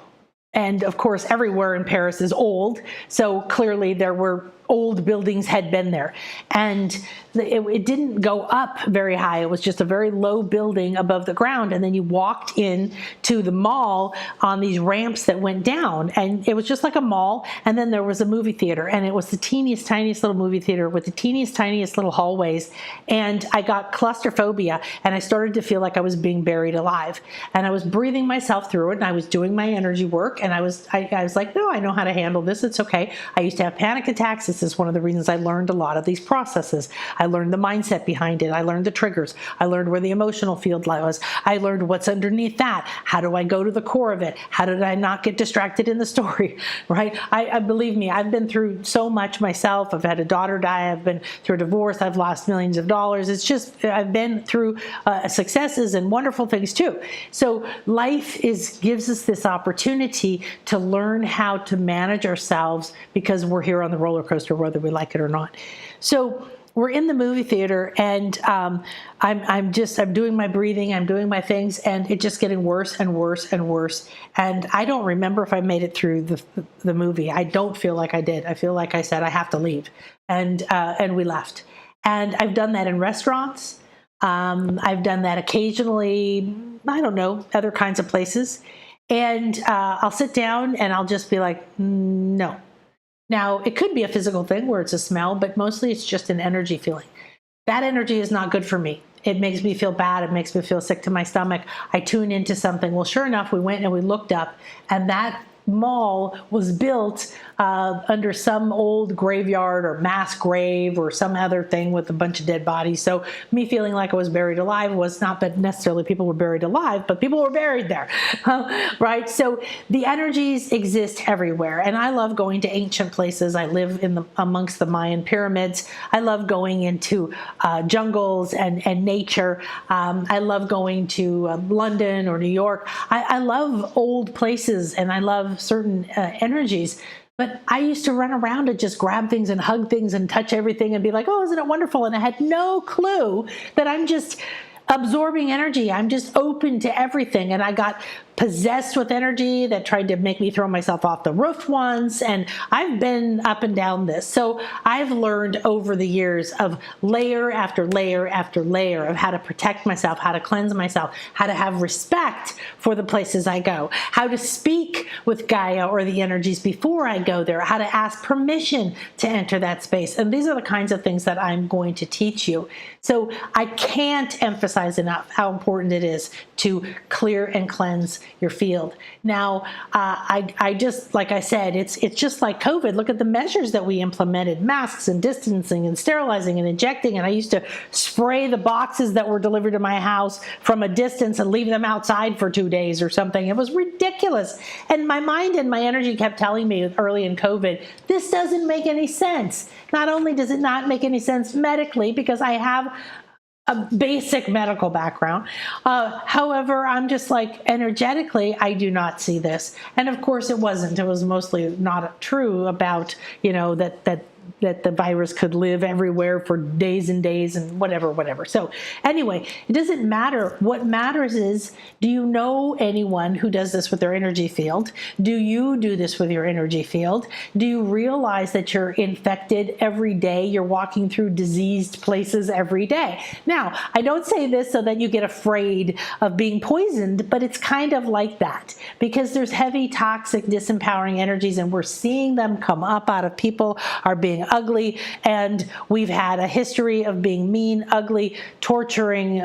And of course, everywhere in Paris is old. So clearly there were old buildings had been there. And it didn't go up very high. It was just a very low building above the ground. And then you walked in to the mall on these ramps that went down. And it was just like a mall. And then there was a movie theater. And it was the teeniest, tiniest little movie theater with the teeniest, tiniest little hallways. And I got claustrophobia. And I started to feel like I was being buried alive. And I was breathing myself through it. And I was doing my energy work. And I was like, no, I know how to handle this. It's okay. I used to have panic attacks. This is one of the reasons I learned a lot of these processes. I learned the mindset behind it. I learned the triggers. I learned where the emotional field was. I learned what's underneath that. How do I go to the core of it? How did I not get distracted in the story, right? I believe me, I've been through so much myself. I've had a daughter die. I've been through a divorce. I've lost millions of dollars. It's just, I've been through successes and wonderful things too. So life gives us this opportunity to learn how to manage ourselves, because we're here on the roller coaster, whether we like it or not. So we're in the movie theater, and I'm doing my breathing, I'm doing my things, and it's just getting worse and worse and worse. And I don't remember if I made it through the movie. I don't feel like I did. I feel like I said, I have to leave. And we left. And I've done that in restaurants. I've done that occasionally, I don't know, other kinds of places. And I'll sit down and I'll just be like, no. Now, it could be a physical thing where it's a smell, but mostly it's just an energy feeling. That energy is not good for me. It makes me feel bad. It makes me feel sick to my stomach. I tune into something. Well, sure enough, we went and we looked up, and that mall was built under some old graveyard or mass grave or some other thing with a bunch of dead bodies. So me feeling like I was buried alive was not that necessarily people were buried alive, but people were buried there, right? So the energies exist everywhere. And I love going to ancient places. I live amongst the Mayan pyramids. I love going into jungles and nature. I love going to London or New York. I love old places, and I love certain energies. But I used to run around and just grab things and hug things and touch everything and be like, oh, isn't it wonderful? And I had no clue that I'm just absorbing energy. I'm just open to everything. And I got possessed with energy that tried to make me throw myself off the roof once. And I've been up and down this. So I've learned over the years of layer after layer after layer of how to protect myself, how to cleanse myself, how to have respect for the places I go, how to speak with Gaia or the energies before I go there, how to ask permission to enter that space. And these are the kinds of things that I'm going to teach you. So I can't emphasize enough how important it is to clear and cleanse your field. Now, I just, like I said, it's just like COVID. Look at the measures that we implemented: masks and distancing and sterilizing and injecting. And I used to spray the boxes that were delivered to my house from a distance and leave them outside for 2 days or something. It was ridiculous. And my mind and my energy kept telling me early in COVID, this doesn't make any sense. Not only does it not make any sense medically, because I have a basic medical background. However, I'm just like, energetically, I do not see this. And of course it wasn't. It was mostly not true about, that the virus could live everywhere for days and days and whatever. So anyway, it doesn't matter. What matters is, do you know anyone who does this with their energy field? Do you do this with your energy field? Do you realize that you're infected every day? You're walking through diseased places every day. Now, I don't say this so that you get afraid of being poisoned, but it's kind of like that, because there's heavy, toxic, disempowering energies, and we're seeing them come up out of people are being ugly, and we've had a history of being mean, ugly, torturing,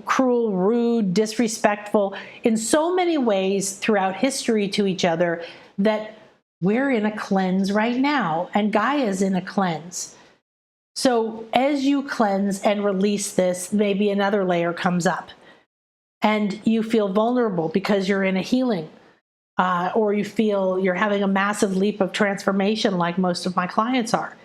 cruel, rude, disrespectful in so many ways throughout history to each other, that we're in a cleanse right now, and Gaia's in a cleanse. So as you cleanse and release this, maybe another layer comes up and you feel vulnerable because you're in a healing. Or you feel you're having a massive leap of transformation like most of my clients are.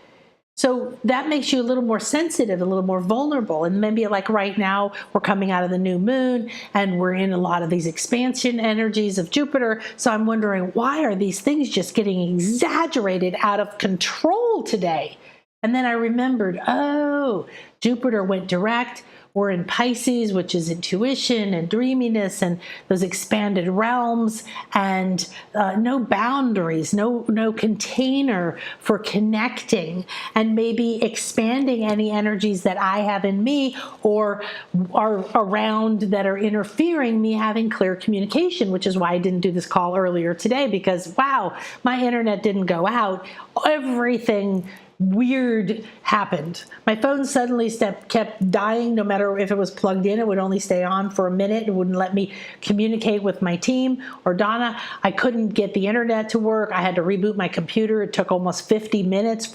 So that makes you a little more sensitive, a little more vulnerable. And maybe like right now, we're coming out of the new moon and we're in a lot of these expansion energies of Jupiter. So I'm wondering, why are these things just getting exaggerated out of control today? And then I remembered, oh, Jupiter went direct. We're in Pisces, which is intuition and dreaminess and those expanded realms, and no boundaries, no container for connecting and maybe expanding any energies that I have in me or are around that are interfering me having clear communication, which is why I didn't do this call earlier today, because wow, my internet didn't go out. Everything weird happened. My phone suddenly kept dying. No matter if it was plugged in, it would only stay on for a minute. It wouldn't let me communicate with my team or Donna. I couldn't get the internet to work. I had to reboot my computer. It took almost 50 minutes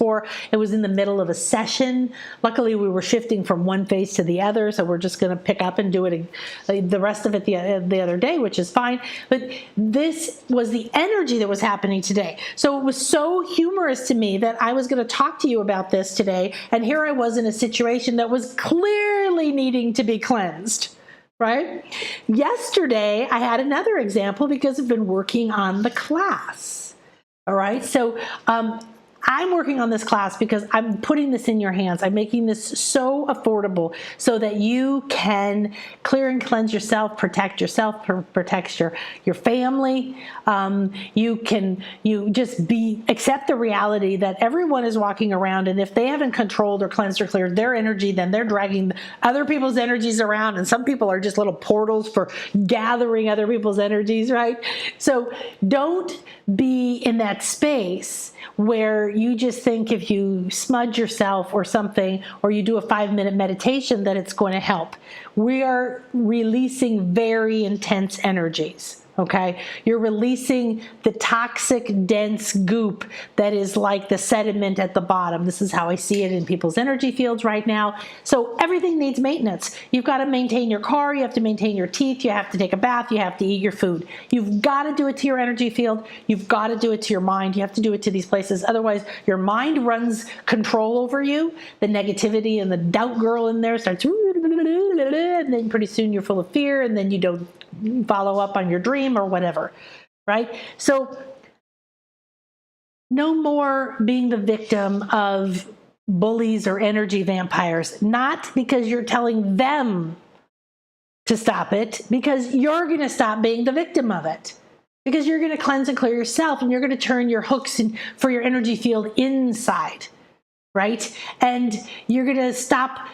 it was in the middle of a session. Luckily, we were shifting from one phase to the other, so we're just going to pick up and do it the rest of it the other day, which is fine. But this was the energy that was happening today. So it was so humorous to me that I was going to talk to you about this today, and here I was in a situation that was clearly needing to be cleansed, right? Yesterday, I had another example because I've been working on the class, all right? So I'm working on this class because I'm putting this in your hands. I'm making this so affordable so that you can clear and cleanse yourself, protect your family. You just accept the reality that everyone is walking around, and if they haven't controlled or cleansed or cleared their energy, then they're dragging other people's energies around, and some people are just little portals for gathering other people's energies, right? So don't be in that space where you just think if you smudge yourself or something, or you do a 5-minute meditation, that it's going to help. We are releasing very intense energies. Okay, you're releasing the toxic, dense goop that is like the sediment at the bottom. This is how I see it in people's energy fields right now. So everything needs maintenance. You've got to maintain your car, you have to maintain your teeth, you have to take a bath, you have to eat your food. You've got to do it to your energy field. You've got to do it to your mind. You have to do it to these places. Otherwise, your mind runs control over you. The negativity and the doubt girl in there starts, and then pretty soon you're full of fear, and then you don't follow up on your dream or whatever, right? So no more being the victim of bullies or energy vampires, not because you're telling them to stop it, because you're going to stop being the victim of it. Because you're going to cleanse and clear yourself, and you're going to turn your hooks for your energy field inside, right? And you're going to stop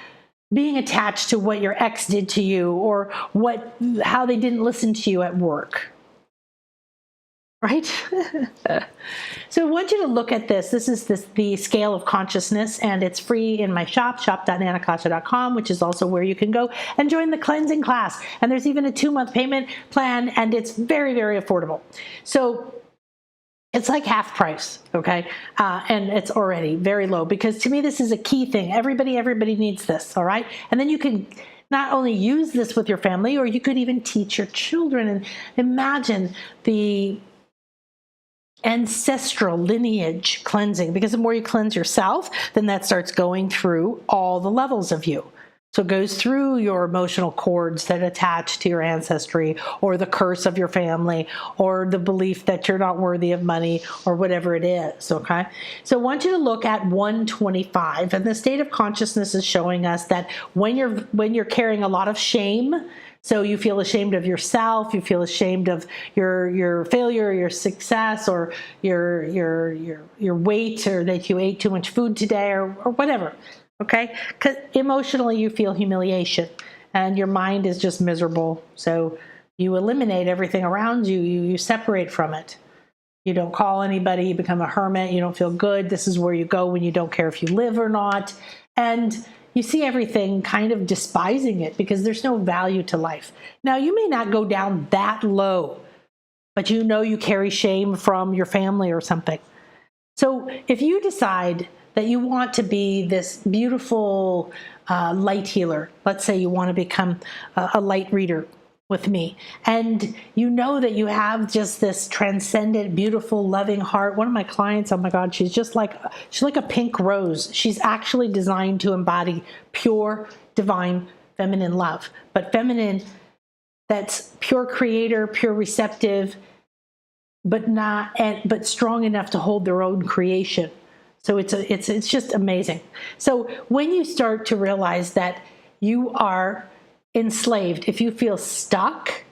being attached to what your ex did to you, or how they didn't listen to you at work, right? So I want you to look at this. This is the scale of consciousness, and it's free in my shop, shop.nanakasha.com, which is also where you can go and join the cleansing class. And there's even a 2-month payment plan, and it's very, very affordable. So it's like half price, okay? And it's already very low, because to me, this is a key thing. Everybody needs this, all right? And then you can not only use this with your family, or you could even teach your children. And imagine the ancestral lineage cleansing, because the more you cleanse yourself, then that starts going through all the levels of you. So it goes through your emotional cords that attach to your ancestry, or the curse of your family, or the belief that you're not worthy of money, or whatever it is, okay? So I want you to look at 125, and the state of consciousness is showing us that when you're carrying a lot of shame, so you feel ashamed of yourself, you feel ashamed of your failure, your success, or your weight, or that you ate too much food today, or whatever. Okay? Because emotionally you feel humiliation, and your mind is just miserable. So you eliminate everything around you. You separate from it. You don't call anybody. You become a hermit. You don't feel good. This is where you go when you don't care if you live or not. And you see everything kind of despising it, because there's no value to life. Now, you may not go down that low, but you know you carry shame from your family or something. So if you decide that you want to be this beautiful light healer, let's say you want to become a light reader with me, and you know that you have just this transcendent, beautiful, loving heart. One of my clients, oh my God, she's like a pink rose. She's actually designed to embody pure, divine, feminine love, but feminine that's pure creator, pure receptive, but strong enough to hold their own creation. So it's just amazing. So when you start to realize that you are enslaved, if you feel stuck,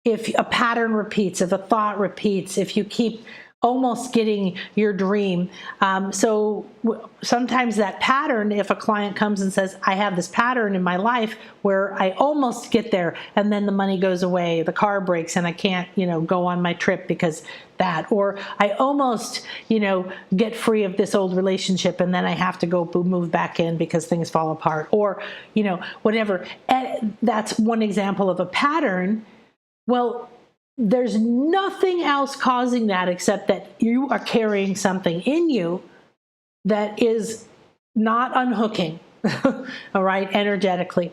if a pattern repeats, if a thought repeats, if you keep almost getting your dream. Sometimes that pattern, if a client comes and says, I have this pattern in my life where I almost get there, and then the money goes away, the car breaks, and I can't, go on my trip because that, or I almost, get free of this old relationship, and then I have to go move back in because things fall apart, or, whatever. And that's one example of a pattern. Well, there's nothing else causing that except that you are carrying something in you that is not unhooking, all right, energetically.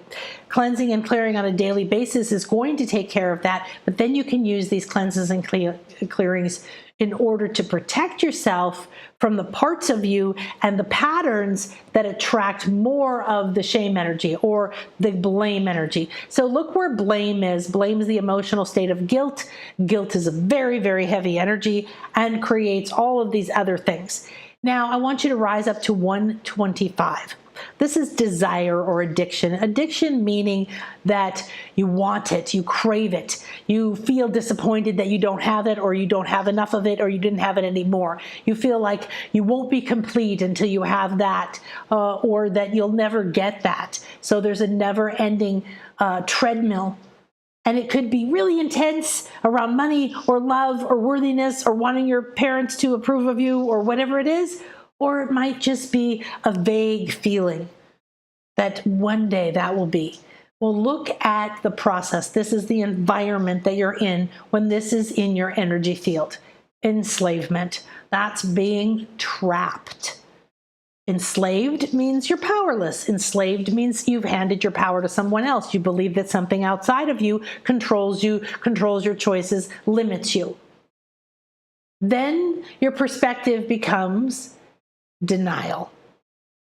Cleansing and clearing on a daily basis is going to take care of that, but then you can use these cleanses and clearings in order to protect yourself from the parts of you and the patterns that attract more of the shame energy or the blame energy. So look where blame is. Blame is the emotional state of guilt. Guilt is a very, very heavy energy and creates all of these other things. Now, I want you to rise up to 125. This is desire or addiction. Addiction meaning that you want it, you crave it, you feel disappointed that you don't have it, or you don't have enough of it, or you didn't have it anymore. You feel like you won't be complete until you have that, or that you'll never get that. So there's a never-ending treadmill. And it could be really intense around money or love or worthiness or wanting your parents to approve of you or whatever it is. Or it might just be a vague feeling that one day that will be. Well, look at the process. This is the environment that you're in when this is in your energy field. Enslavement. That's being trapped. Enslaved means you're powerless. Enslaved means you've handed your power to someone else. You believe that something outside of you, controls your choices, limits you. Then your perspective becomes denial.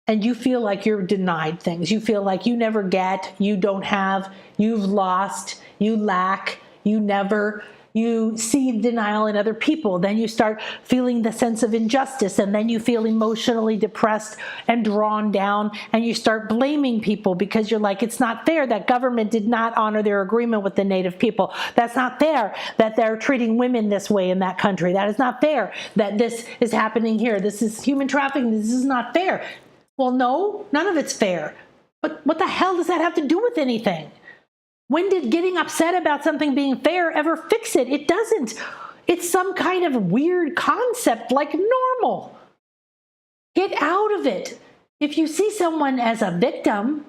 And you feel like you're denied things. You feel like you never get, you don't have, you've lost, you lack, you never, you see denial in other people. Then you start feeling the sense of injustice, and then you feel emotionally depressed and drawn down, and you start blaming people because you're like, it's not fair that government did not honor their agreement with the native people. That's not fair that they're treating women this way in that country. That is not fair that this is happening here. This is human trafficking. This is not fair. Well, no, none of it's fair. But what the hell does that have to do with anything? When did getting upset about something being fair ever fix it? It doesn't. It's some kind of weird concept like normal. Get out of it. If you see someone as a victim,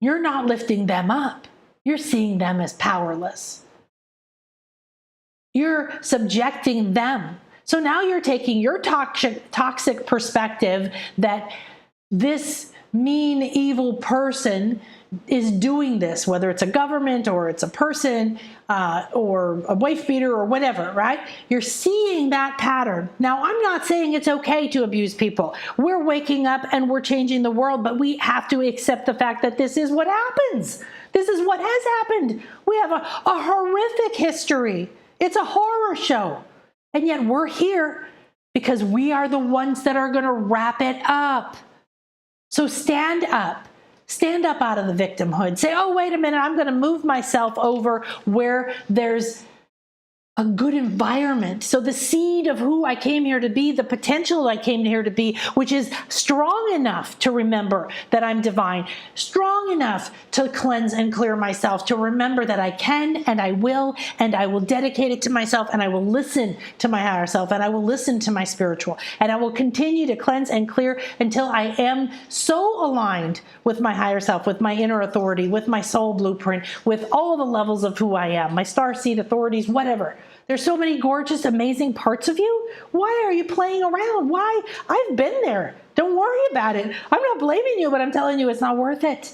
you're not lifting them up. You're seeing them as powerless. You're subjecting them. So now you're taking your toxic perspective that this mean, evil person is doing this, whether it's a government or it's a person or a wife beater or whatever, right? You're seeing that pattern. Now, I'm not saying it's okay to abuse people. We're waking up and we're changing the world, but we have to accept the fact that this is what happens. This is what has happened. We have a horrific history. It's a horror show. And yet we're here because we are the ones that are going to wrap it up. So stand up. Stand up out of the victimhood. Say, oh, wait a minute, I'm going to move myself over where there's a good environment. So the seed of who I came here to be, the potential I came here to be, which is strong enough to remember that I'm divine, strong enough to cleanse and clear myself, to remember that I can and I will dedicate it to myself, and I will listen to my higher self, and I will listen to my spiritual, and I will continue to cleanse and clear until I am so aligned with my higher self, with my inner authority, with my soul blueprint, with all the levels of who I am, my starseed authorities, whatever. There's so many gorgeous, amazing parts of you. Why are you playing around? Why? I've been there. Don't worry about it. I'm not blaming you, but I'm telling you it's not worth it.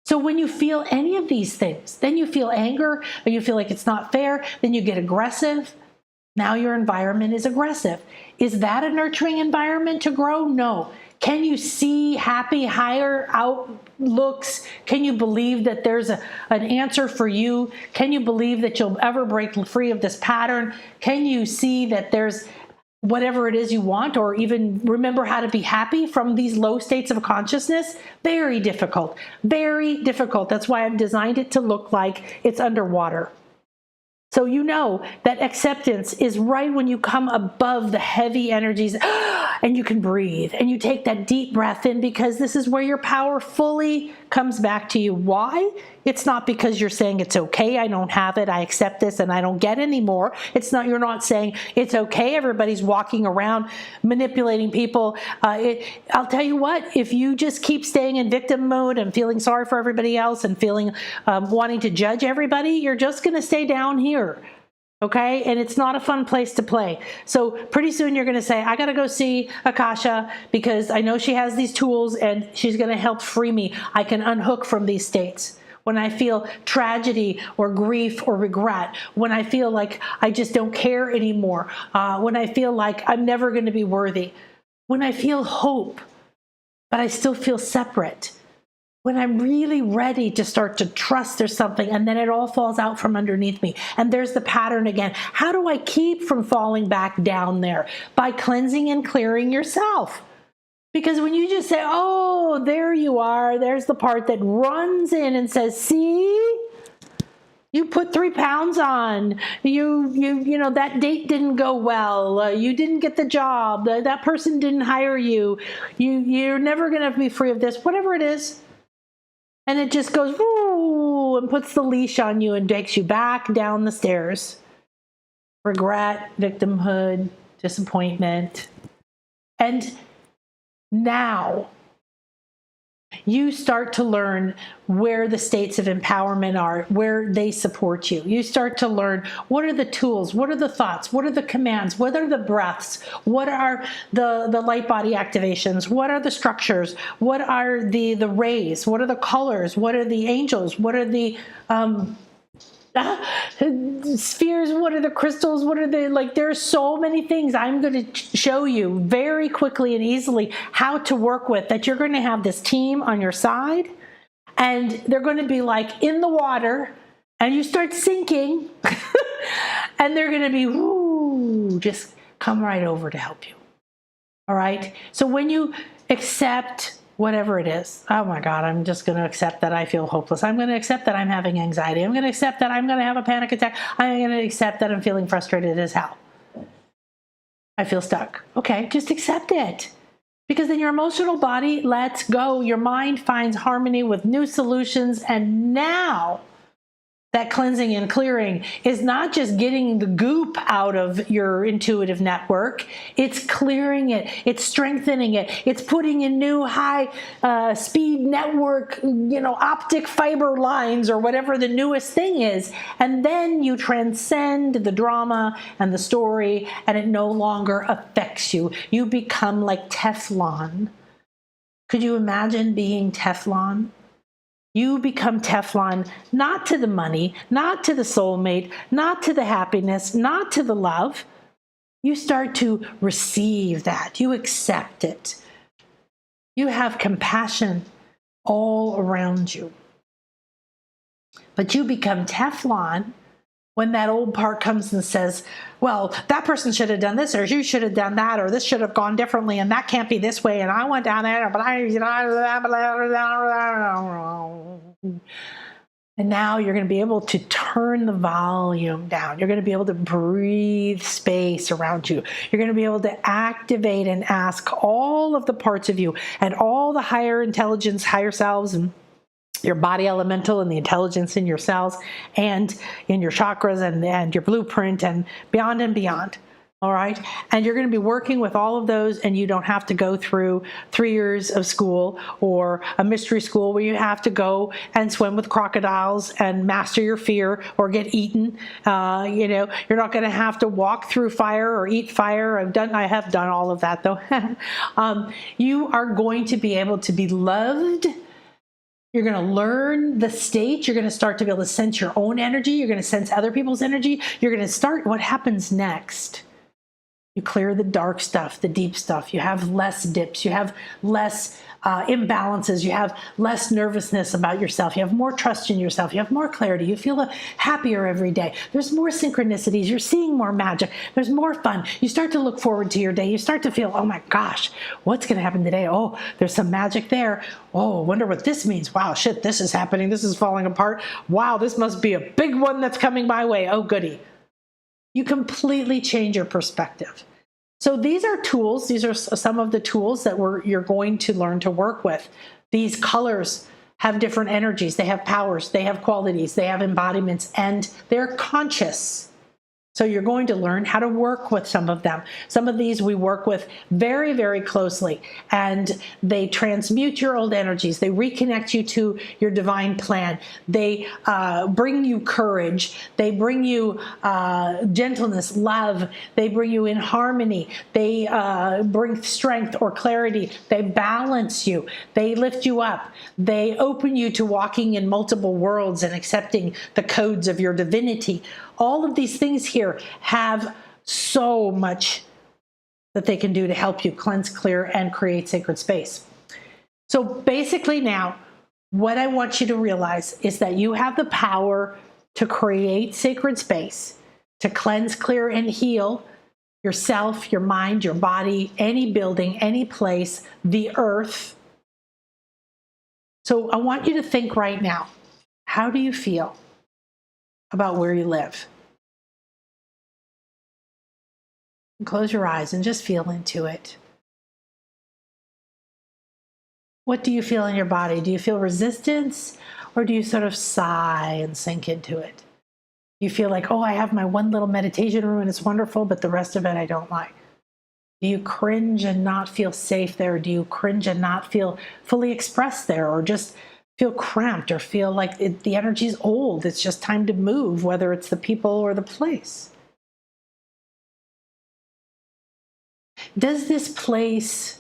So when you feel any of these things, then you feel anger, or you feel like it's not fair, then you get aggressive. Now your environment is aggressive. Is that a nurturing environment to grow? No. Can you see happy, higher outlooks? Can you believe that there's an answer for you? Can you believe that you'll ever break free of this pattern? Can you see that there's whatever it is you want, or even remember how to be happy from these low states of consciousness? Very difficult, very difficult. That's why I've designed it to look like it's underwater. So you know that acceptance is right when you come above the heavy energies and you can breathe and you take that deep breath in, because this is where your power fully comes back to you. Why? It's not because you're saying it's okay, I don't have it, I accept this and I don't get anymore. It's not, you're not saying it's okay, everybody's walking around manipulating people. I'll tell you what, if you just keep staying in victim mode and feeling sorry for everybody else and feeling wanting to judge everybody, you're just going to stay down here. Okay, and it's not a fun place to play. So pretty soon you're going to say, I got to go see Akasha because I know she has these tools and she's going to help free me. I can unhook from these states. When I feel tragedy or grief or regret, when I feel like I just don't care anymore, when I feel like I'm never going to be worthy, when I feel hope, but I still feel separate, when I'm really ready to start to trust there's something, and then it all falls out from underneath me. And there's the pattern again. How do I keep from falling back down there? By cleansing and clearing yourself. Because when you just say, oh, there you are, there's the part that runs in and says, see, you put 3 pounds on, you know, that date didn't go well, you didn't get the job, that person didn't hire you, you're never going to be free of this, whatever it is. And it just goes, woo, and puts the leash on you and takes you back down the stairs. Regret, victimhood, disappointment. And now you start to learn where the states of empowerment are, where they support you. You start to learn what are the tools, what are the thoughts, what are the commands, what are the breaths, what are the light body activations, what are the structures, what are the rays, what are the colors, what are the angels, what are the spheres, what are the crystals, what are the, like, there's so many things I'm going to show you very quickly and easily how to work with, that you're going to have this team on your side and they're going to be like in the water and you start sinking and they're going to be, woo, just come right over to help you. All right. So when you accept whatever it is, oh my God, I'm just going to accept that I feel hopeless. I'm going to accept that I'm having anxiety. I'm going to accept that I'm going to have a panic attack. I'm going to accept that I'm feeling frustrated as hell. I feel stuck. Okay, just accept it. Because then your emotional body lets go. Your mind finds harmony with new solutions. And now that cleansing and clearing is not just getting the goop out of your intuitive network. It's clearing it. It's strengthening it. It's putting in new high speed network, optic fiber lines or whatever the newest thing is. And then you transcend the drama and the story, and it no longer affects you. You become like Teflon. Could you imagine being Teflon? You become Teflon, not to the money, not to the soulmate, not to the happiness, not to the love. You start to receive that. You accept it. You have compassion all around you. But you become Teflon when that old part comes and says, well, that person should have done this, or you should have done that, or this should have gone differently, and that can't be this way, and I went down there, but and now you're going to be able to turn the volume down. You're going to be able to breathe space around you. You're going to be able to activate and ask all of the parts of you and all the higher intelligence, higher selves, and your body elemental and the intelligence in your cells and in your chakras and your blueprint and beyond and beyond. All right. And you're going to be working with all of those, and you don't have to go through 3 years of school or a mystery school where you have to go and swim with crocodiles and master your fear or get eaten. You're not going to have to walk through fire or eat fire. I have done all of that though. You are going to be able to be loved. You're going to learn the state. You're going to start to be able to sense your own energy. You're going to sense other people's energy. You're going to start. What happens next? You clear the dark stuff, the deep stuff. You have less dips. You have less imbalances. You have less nervousness about yourself. You have more trust in yourself. You have more clarity. You feel happier every day. There's more synchronicities. You're seeing more magic. There's more fun. You start to look forward to your day. You start to feel, oh my gosh, what's going to happen today? Oh, there's some magic there. Oh, I wonder what this means. Wow, shit, this is happening. This is falling apart. Wow, this must be a big one that's coming my way. Oh, goody. You completely change your perspective. So these are tools. These are some of the tools that you're going to learn to work with. These colors have different energies. They have powers. They have qualities. They have embodiments, and they're conscious. So you're going to learn how to work with some of them. Some of these we work with very, very closely, and they transmute your old energies. They reconnect you to your divine plan. They bring you courage. They bring you gentleness, love. They bring you in harmony. They bring strength or clarity. They balance you. They lift you up. They open you to walking in multiple worlds and accepting the codes of your divinity. All of these things here have so much that they can do to help you cleanse, clear, and create sacred space. So basically now, what I want you to realize is that you have the power to create sacred space, to cleanse, clear, and heal yourself, your mind, your body, any building, any place, the earth. So I want you to think right now, how do you feel about where you live? Close your eyes and just feel into it. What do you feel in your body? Do you feel resistance, or do you sort of sigh and sink into it? You feel like, oh, I have my one little meditation room and it's wonderful, but the rest of it I don't like. Do you cringe and not feel safe there? Do you cringe and not feel fully expressed there, or just feel cramped, or feel like the energy's old? It's just time to move, whether it's the people or the place. Does this place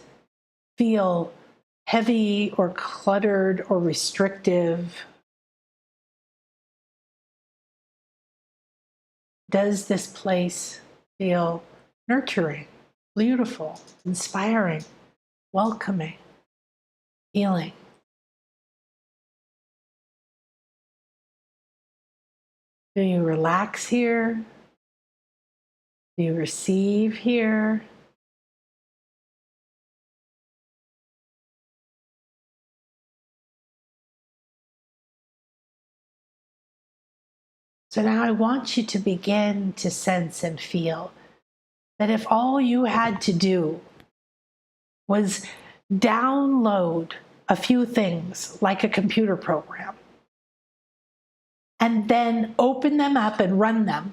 feel heavy or cluttered or restrictive? Does this place feel nurturing, beautiful, inspiring, welcoming, healing? Do you relax here? Do you receive here? So now I want you to begin to sense and feel that if all you had to do was download a few things like a computer program and then open them up and run them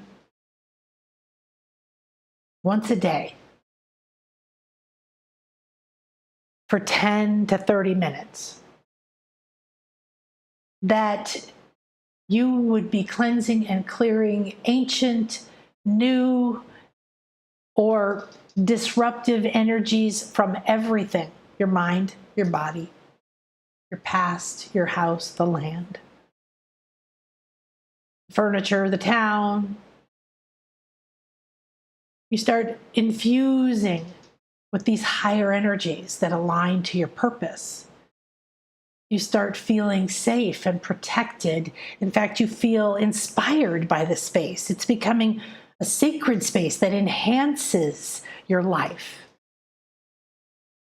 once a day for 10 to 30 minutes, that you would be cleansing and clearing ancient, new, or disruptive energies from everything: your mind, your body, your past, your house, the land, furniture, the town. You start infusing with these higher energies that align to your purpose. You start feeling safe and protected. In fact, you feel inspired by the space. It's becoming a sacred space that enhances your life.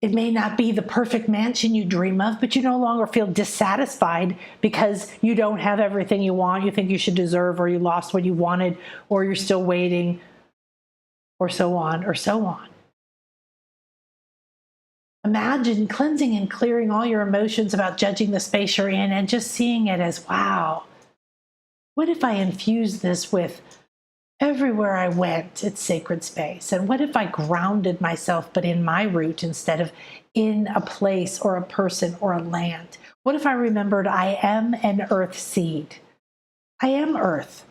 It may not be the perfect mansion you dream of, but you no longer feel dissatisfied because you don't have everything you want, you think you should deserve, or you lost what you wanted, or you're still waiting, or so on, or so on. Imagine cleansing and clearing all your emotions about judging the space you're in and just seeing it as, wow, what if I infuse this with everywhere I went, it's sacred space? And what if I grounded myself, but in my root instead of in a place or a person or a land? What if I remembered I am an earth seed? I am earth.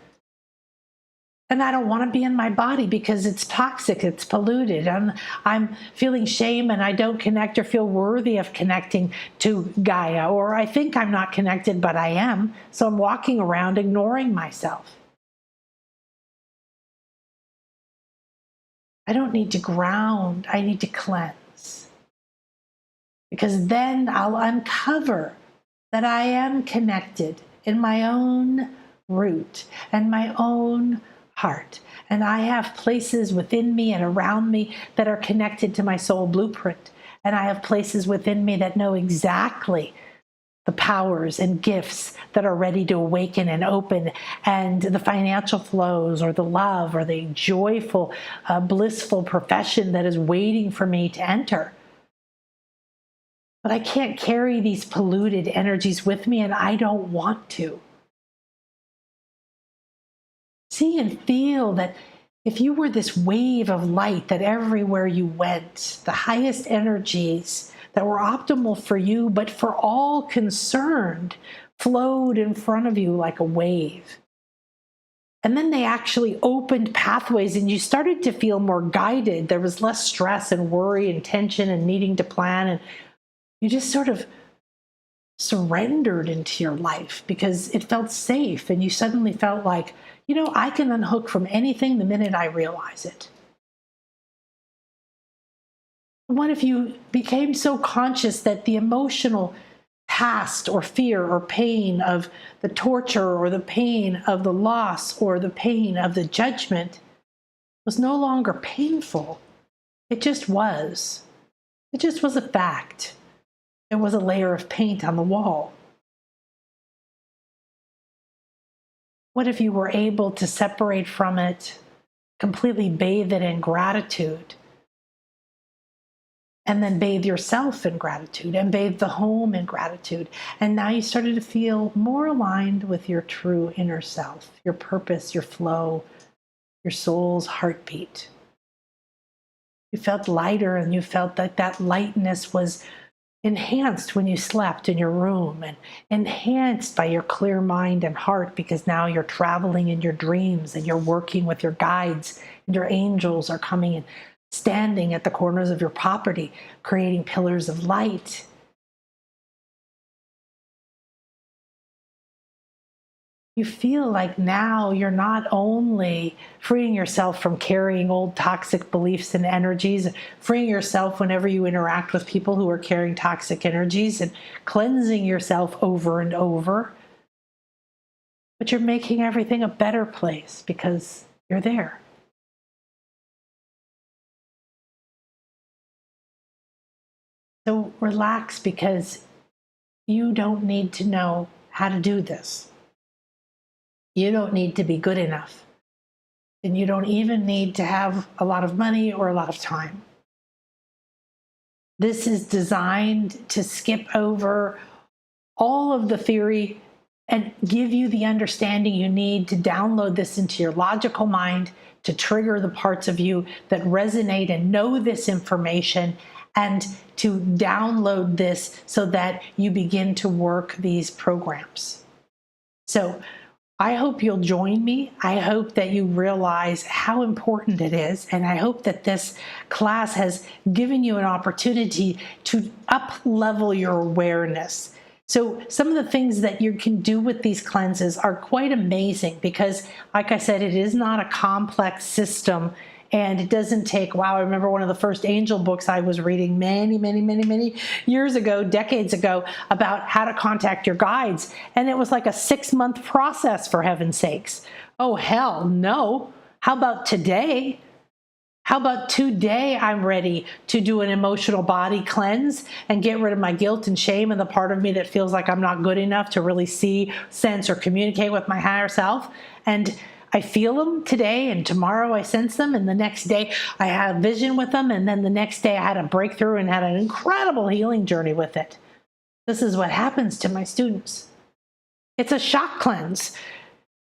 And I don't want to be in my body because it's toxic, it's polluted. I'm feeling shame and I don't connect or feel worthy of connecting to Gaia. Or I think I'm not connected, but I am. So I'm walking around ignoring myself. I don't need to ground, I need to cleanse. Because then I'll uncover that I am connected in my own root and my own heart. And I have places within me and around me that are connected to my soul blueprint. And I have places within me that know exactly the powers and gifts that are ready to awaken and open, and the financial flows or the love or the joyful, blissful profession that is waiting for me to enter. But I can't carry these polluted energies with me, and I don't want to. See and feel that if you were this wave of light that everywhere you went, the highest energies that were optimal for you, but for all concerned, flowed in front of you like a wave. And then they actually opened pathways and you started to feel more guided. There was less stress and worry and tension and needing to plan. And you just sort of surrendered into your life because it felt safe. And you suddenly felt like, I can unhook from anything the minute I realize it. What if you became so conscious that the emotional past or fear or pain of the torture or the pain of the loss or the pain of the judgment was no longer painful? It just was. It just was a fact. It was a layer of paint on the wall. What if you were able to separate from it, completely bathe it in gratitude, and then bathe yourself in gratitude and bathe the home in gratitude? And now you started to feel more aligned with your true inner self, your purpose, your flow, your soul's heartbeat. You felt lighter, and you felt that that lightness was enhanced when you slept in your room, and enhanced by your clear mind and heart, because now you're traveling in your dreams and you're working with your guides, and your angels are coming and standing at the corners of your property, creating pillars of light. You feel like now you're not only freeing yourself from carrying old toxic beliefs and energies, freeing yourself whenever you interact with people who are carrying toxic energies, and cleansing yourself over and over, but you're making everything a better place because you're there. relax, because you don't need to know how to do this. You don't need to be good enough. And you don't even need to have a lot of money or a lot of time. This is designed to skip over all of the theory and give you the understanding you need to download this into your logical mind, to trigger the parts of you that resonate and know this information, and to download this so that you begin to work these programs. So I hope you'll join me. I hope that you realize how important it is. And I hope that this class has given you an opportunity to up-level your awareness. So some of the things that you can do with these cleanses are quite amazing, because, like I said, it is not a complex system, and it doesn't take, wow, I remember one of the first angel books I was reading many years ago, decades ago, about how to contact your guides. And it was like a 6-month process, for heaven's sakes. Oh, hell no. How about today? How about today I'm ready to do an emotional body cleanse and get rid of my guilt and shame and the part of me that feels like I'm not good enough to really see, sense, or communicate with my higher self. And I feel them today, and tomorrow I sense them, and the next day I have vision with them, and then the next day I had a breakthrough and had an incredible healing journey with it. This is what happens to my students. It's a shock cleanse.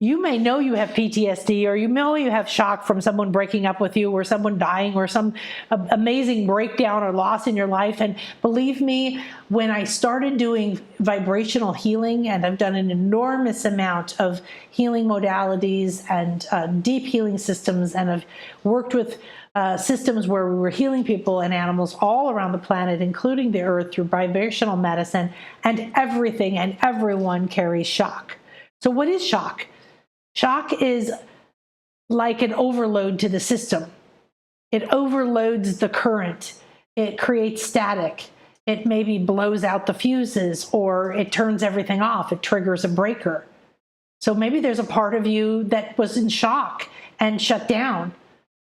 You may know you have PTSD, or you know you have shock from someone breaking up with you, or someone dying, or some amazing breakdown or loss in your life. And believe me, when I started doing vibrational healing, and I've done an enormous amount of healing modalities and deep healing systems, and I've worked with systems where we were healing people and animals all around the planet, including the earth, through vibrational medicine, and everything and everyone carries shock. So what is shock? Shock is like an overload to the system. It overloads the current. It creates static. It maybe blows out the fuses, or it turns everything off. It triggers a breaker. So maybe there's a part of you that was in shock and shut down,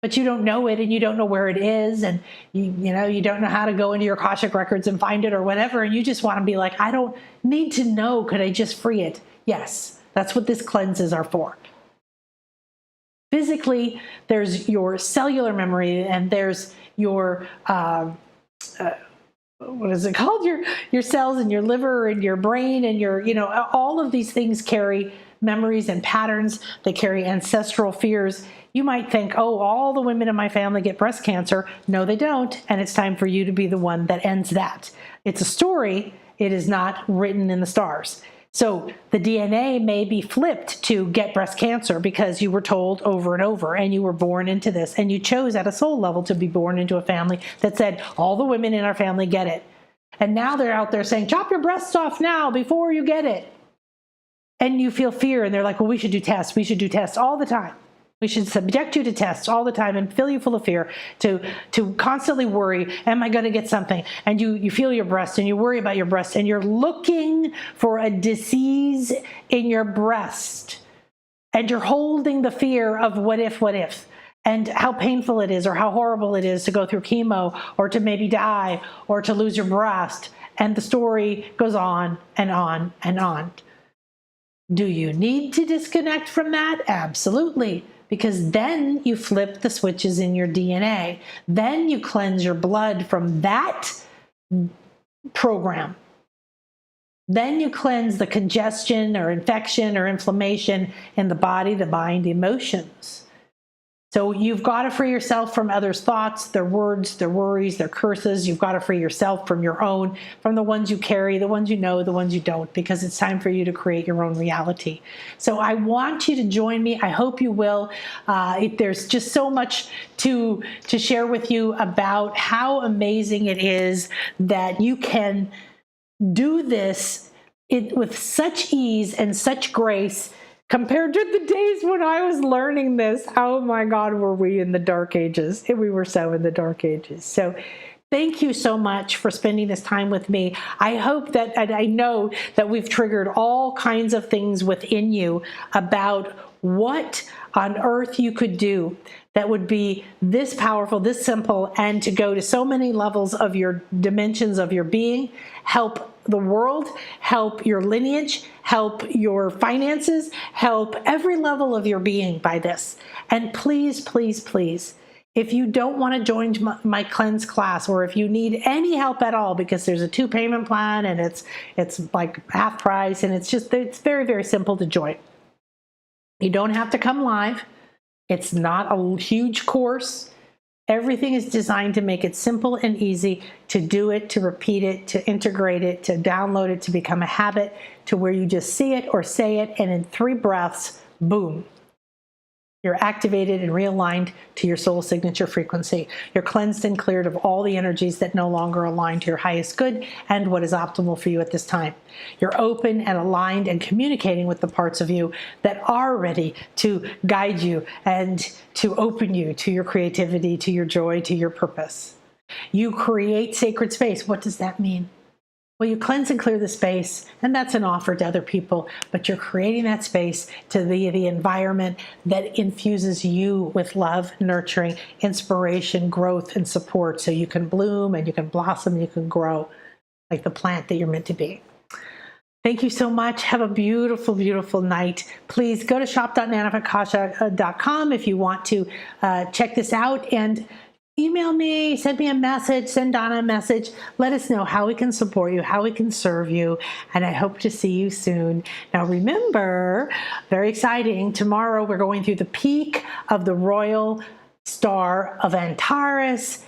but you don't know it, and you don't know where it is, and you don't know how to go into your Akashic records and find it or whatever, and you just want to be like, I don't need to know. Could I just free it? Yes. That's what these cleanses are for. Physically, there's your cellular memory, and there's your, what is it called? Your cells and your liver and your brain and your, all of these things carry memories and patterns. They carry ancestral fears. You might think, oh, all the women in my family get breast cancer. No, they don't. And it's time for you to be the one that ends that. It's a story. It is not written in the stars. So the DNA may be flipped to get breast cancer because you were told over and over, and you were born into this, and you chose at a soul level to be born into a family that said, all the women in our family get it. And now they're out there saying, chop your breasts off now before you get it. And you feel fear, and they're like, well, we should do tests. We should do tests all the time. We should subject you to tests all the time and fill you full of fear, to constantly worry, am I going to get something? And you feel your breast, and you worry about your breast, and you're looking for a disease in your breast. And you're holding the fear of what if, and how painful it is, or how horrible it is to go through chemo, or to maybe die, or to lose your breast. And the story goes on and on and on. Do you need to disconnect from that? Absolutely. Because then you flip the switches in your DNA. Then you cleanse your blood from that program. Then you cleanse the congestion or infection or inflammation in the body, the mind, the emotions. So you've got to free yourself from others' thoughts, their words, their worries, their curses. You've got to free yourself from your own, from the ones you carry, the ones you know, the ones you don't, because it's time for you to create your own reality. So I want you to join me. I hope you will. There's just so much to share with you about how amazing it is that you can do this with such ease and such grace, compared to the days when I was learning this. Oh my God, were we in the dark ages? We were so in the dark ages. So Thank you so much for spending this time with me. I hope that, and I know that we've triggered all kinds of things within you about what on earth you could do that would be this powerful, this simple, and to go to so many levels of your dimensions of your being, help the world, help your lineage, help your finances, help every level of your being by this. And please, please, please, if you don't want to join my cleanse class, or if you need any help at all, because there's a 2 payment plan and it's like half price, and it's very, very simple to join. You don't have to come live. It's not a huge course. Everything is designed to make it simple and easy to do it, to repeat it, to integrate it, to download it, to become a habit, to where you just see it or say it, and in 3 breaths, boom, you're activated and realigned to your soul signature frequency. You're cleansed and cleared of all the energies that no longer align to your highest good and what is optimal for you at this time. You're open and aligned and communicating with the parts of you that are ready to guide you and to open you to your creativity, to your joy, to your purpose. You create sacred space. What does that mean? Well, you cleanse and clear the space, and that's an offer to other people, but you're creating that space to be the environment that infuses you with love, nurturing, inspiration, growth, and support, so you can bloom and you can blossom and you can grow like the plant that you're meant to be. Thank you so much. Have a beautiful, beautiful night. Please go to shop.nanaakasha.com if you want to check this out, and email me, send me a message, send Donna a message. Let us know how we can support you, how we can serve you, and I hope to see you soon. Now remember, very exciting, tomorrow we're going through the peak of the royal star of Antares.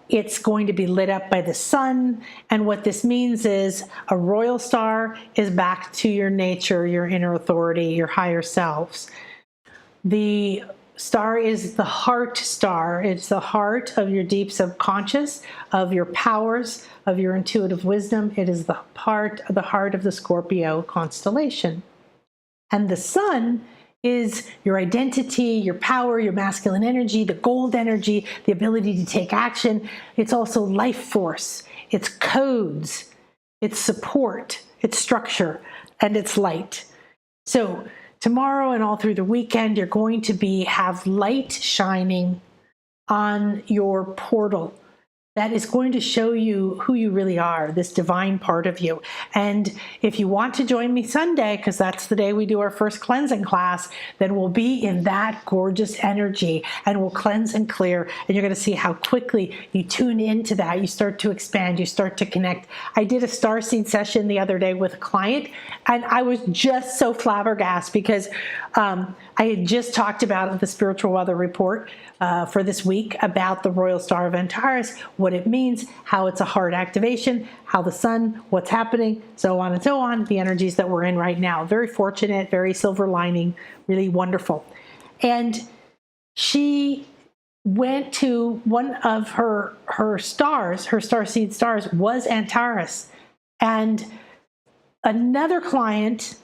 It's going to be lit up by the sun, and what this means is a royal star is back to your nature, your inner authority, your higher selves. The star is the heart star. It's the heart of your deep subconscious, of your powers, of your intuitive wisdom. It is the heart of the Scorpio constellation. And the sun is your identity, your power, your masculine energy, the gold energy, the ability to take action. It's also life force. It's codes. It's support. It's structure. And it's light. So tomorrow and all through the weekend, you're going to have light shining on your portal that is going to show you who you really are, this divine part of you. And if you want to join me Sunday, because that's the day we do our first cleansing class, then we'll be in that gorgeous energy and we'll cleanse and clear. And you're going to see how quickly you tune into that. You start to expand, you start to connect. I did a starseed session the other day with a client, and I was just so flabbergasted because I had just talked about the spiritual weather report for this week about the Royal Star of Antares, what it means, how it's a heart activation, how the sun, what's happening, so on and so on, the energies that we're in right now. Very fortunate, very silver lining, really wonderful. And she went to one of her stars, her starseed stars was Antares. And another client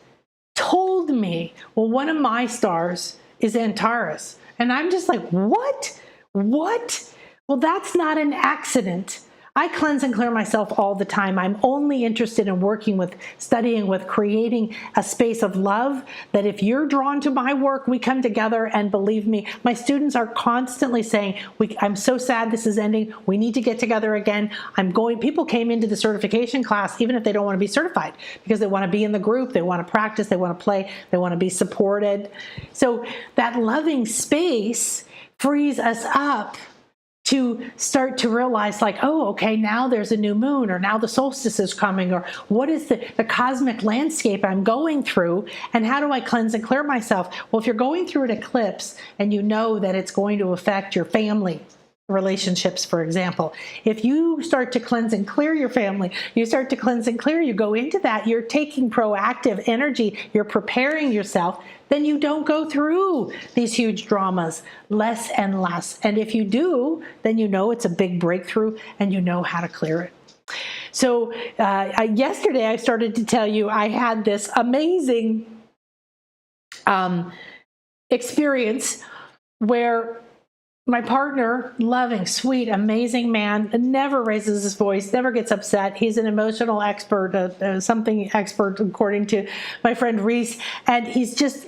told me, well, one of my stars is Antares. And I'm just like, what? What? Well, that's not an accident. I cleanse and clear myself all the time. I'm only interested in working with, studying with, creating a space of love that if you're drawn to my work, we come together. And believe me, my students are constantly saying, I'm so sad this is ending. We need to get together again. People came into the certification class, even if they don't want to be certified, because they want to be in the group, they want to practice, they want to play, they want to be supported. So that loving space frees us up to start to realize, like, oh, okay, now there's a new moon, or now the solstice is coming, or what is the cosmic landscape I'm going through, and how do I cleanse and clear myself? Well, if you're going through an eclipse and you know that it's going to affect your family relationships, for example, if you start to cleanse and clear your family, you start to cleanse and clear, you go into that, you're taking proactive energy, you're preparing yourself, then you don't go through these huge dramas less and less. And if you do, then you know it's a big breakthrough and you know how to clear it. So yesterday I started to tell you I had this amazing experience where my partner, loving, sweet, amazing man, never raises his voice, never gets upset. He's an emotional expert, something expert, according to my friend Reese, and he's just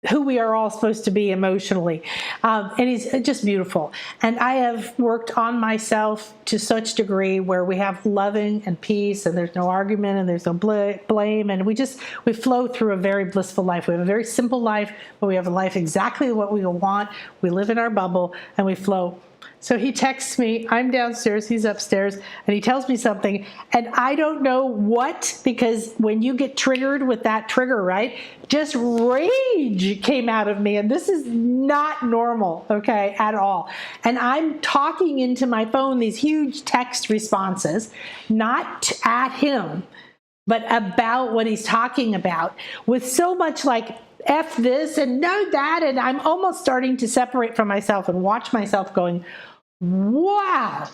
who we are all supposed to be emotionally. And he's just beautiful. And I have worked on myself to such degree where we have loving and peace, and there's no argument and there's no blame. And we flow through a very blissful life. We have a very simple life, but we have a life exactly what we want. We live in our bubble and we flow. So he texts me, I'm downstairs, he's upstairs, and he tells me something, and I don't know what, because when you get triggered with that trigger, right, just rage came out of me, and this is not normal, okay, at all. And I'm talking into my phone these huge text responses, not at him, but about what he's talking about, with so much like, F this and no that, and I'm almost starting to separate from myself and watch myself going, wow,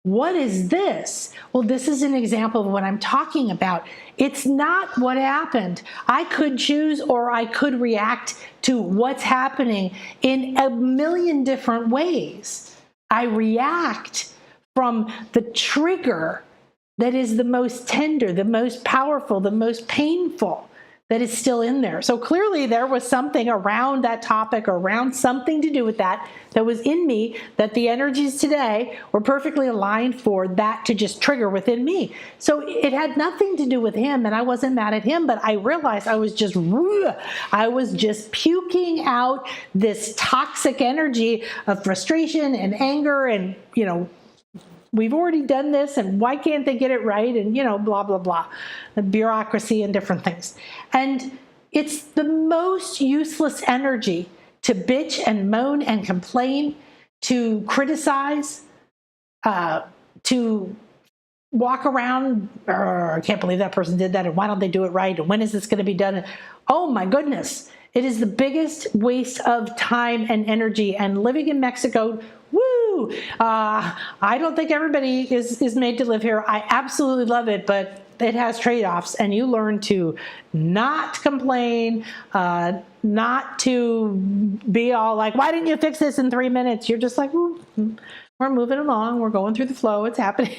what is this? Well, this is an example of what I'm talking about. It's not what happened. I could choose, or I could react to what's happening in a million different ways. I react from the trigger that is the most tender, the most powerful, the most painful, that is still in there. So clearly there was something around that topic, or around something to do with that was in me, that the energies today were perfectly aligned for that to just trigger within me. So it had nothing to do with him, and I wasn't mad at him, but I realized I was just puking out this toxic energy of frustration and anger, and, you know, we've already done this, and why can't they get it right? And, you know, blah, blah, blah, the bureaucracy and different things. And it's the most useless energy to bitch and moan and complain, to criticize, to walk around, I can't believe that person did that, and why don't they do it right? And when is this going to be done? Oh my goodness. It is the biggest waste of time and energy. And living in Mexico, woo! I don't think everybody is made to live here. I absolutely love it, but it has trade-offs, and you learn to not complain, not to be all like, why didn't you fix this in 3 minutes? You're just like, we're moving along. We're going through the flow. It's happening.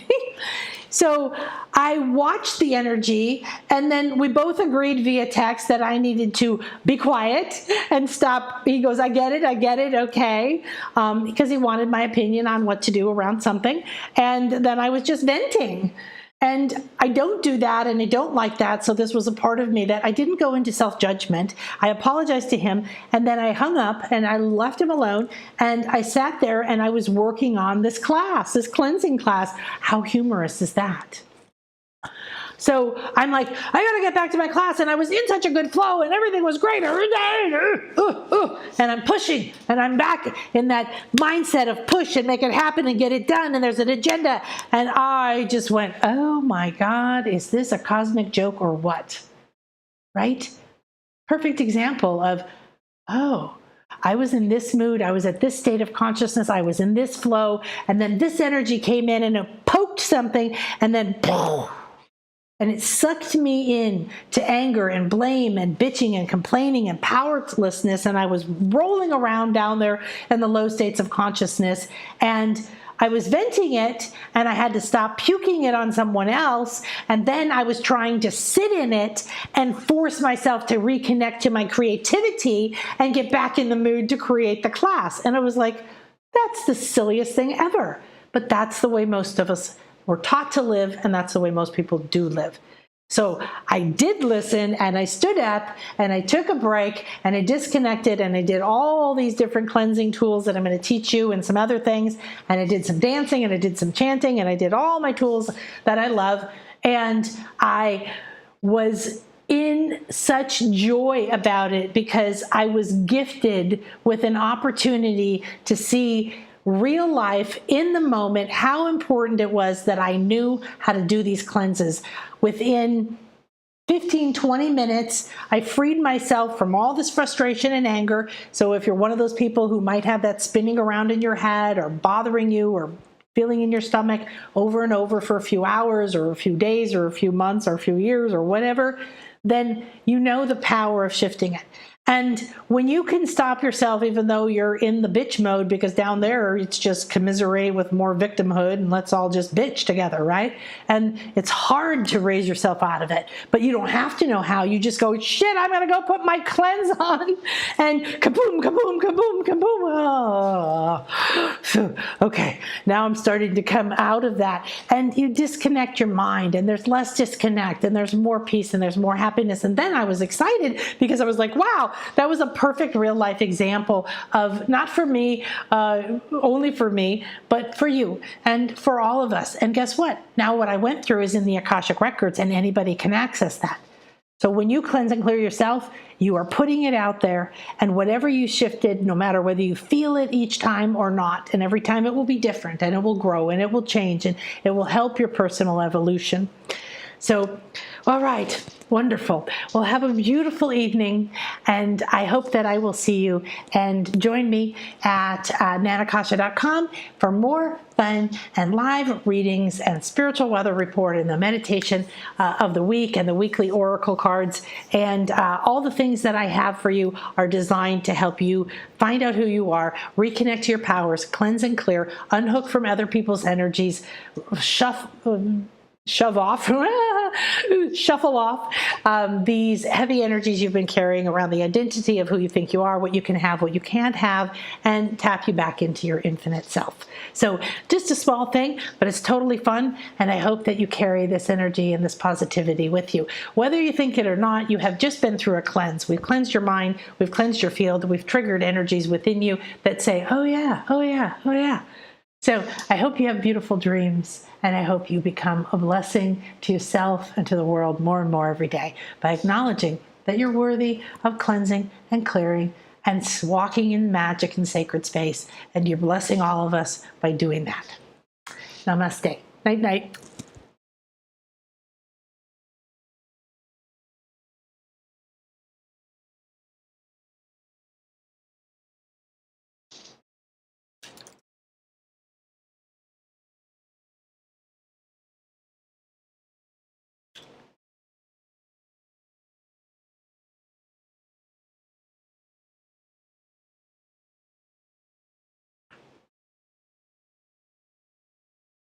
So I watched the energy, and then we both agreed via text that I needed to be quiet and stop. He goes, I get it, okay, because he wanted my opinion on what to do around something. And then I was just venting. And I don't do that, and I don't like that. So this was a part of me that I didn't go into self-judgment. I apologized to him, and then I hung up and I left him alone, and I sat there and I was working on this class, this cleansing class. How humorous is that? So I'm like, I gotta get back to my class, and I was in such a good flow, and everything was great, and I'm pushing, and I'm back in that mindset of push and make it happen and get it done, and there's an agenda, and I just went, oh my God, is this a cosmic joke or what? Right? Perfect example of, oh, I was in this mood, I was at this state of consciousness, I was in this flow, and then this energy came in and it poked something, and then boom. And it sucked me in to anger and blame and bitching and complaining and powerlessness. And I was rolling around down there in the low states of consciousness. And I was venting it, and I had to stop puking it on someone else. And then I was trying to sit in it and force myself to reconnect to my creativity and get back in the mood to create the class. And I was like, that's the silliest thing ever. But that's the way most of us we're taught to live, and that's the way most people do live. So I did listen, and I stood up, and I took a break, and I disconnected, and I did all these different cleansing tools that I'm going to teach you, and some other things, and I did some dancing, and I did some chanting, and I did all my tools that I love, and I was in such joy about it because I was gifted with an opportunity to see real life in the moment, how important it was that I knew how to do these cleanses. Within 15, 20 minutes, I freed myself from all this frustration and anger. So if you're one of those people who might have that spinning around in your head or bothering you or feeling in your stomach over and over for a few hours or a few days or a few months or a few years or whatever, then you know the power of shifting it. And when you can stop yourself, even though you're in the bitch mode, because down there it's just commiserate with more victimhood and let's all just bitch together, right? And it's hard to raise yourself out of it, but you don't have to know how. You just go, shit, I'm going to go put my cleanse on, and kaboom, kaboom, kaboom, kaboom. Oh. Okay, now I'm starting to come out of that. And you disconnect your mind, and there's less disconnect, and there's more peace, and there's more happiness. And then I was excited because I was like, wow, that was a perfect real life example of, not for me, only for me, but for you and for all of us. And guess what? Now what I went through is in the Akashic records, and anybody can access that. So when you cleanse and clear yourself, you are putting it out there, and whatever you shifted, no matter whether you feel it each time or not, and every time it will be different, and it will grow, and it will change, and it will help your personal evolution. So, all right, wonderful. Well, have a beautiful evening, and I hope that I will see you. And join me at nanakasha.com for more fun and live readings and spiritual weather report and the meditation of the week and the weekly oracle cards. And all the things that I have for you are designed to help you find out who you are, reconnect to your powers, cleanse and clear, unhook from other people's energies, shuffle off these heavy energies you've been carrying around the identity of who you think you are, what you can have, what you can't have, and tap you back into your infinite self. So just a small thing, but it's totally fun, and I hope that you carry this energy and this positivity with you. Whether you think it or not, you have just been through a cleanse. We've cleansed your mind, we've cleansed your field, we've triggered energies within you that say, oh yeah, oh yeah, oh yeah. So I hope you have beautiful dreams, and I hope you become a blessing to yourself and to the world more and more every day by acknowledging that you're worthy of cleansing and clearing and walking in magic and sacred space, and you're blessing all of us by doing that. Namaste. Night, night.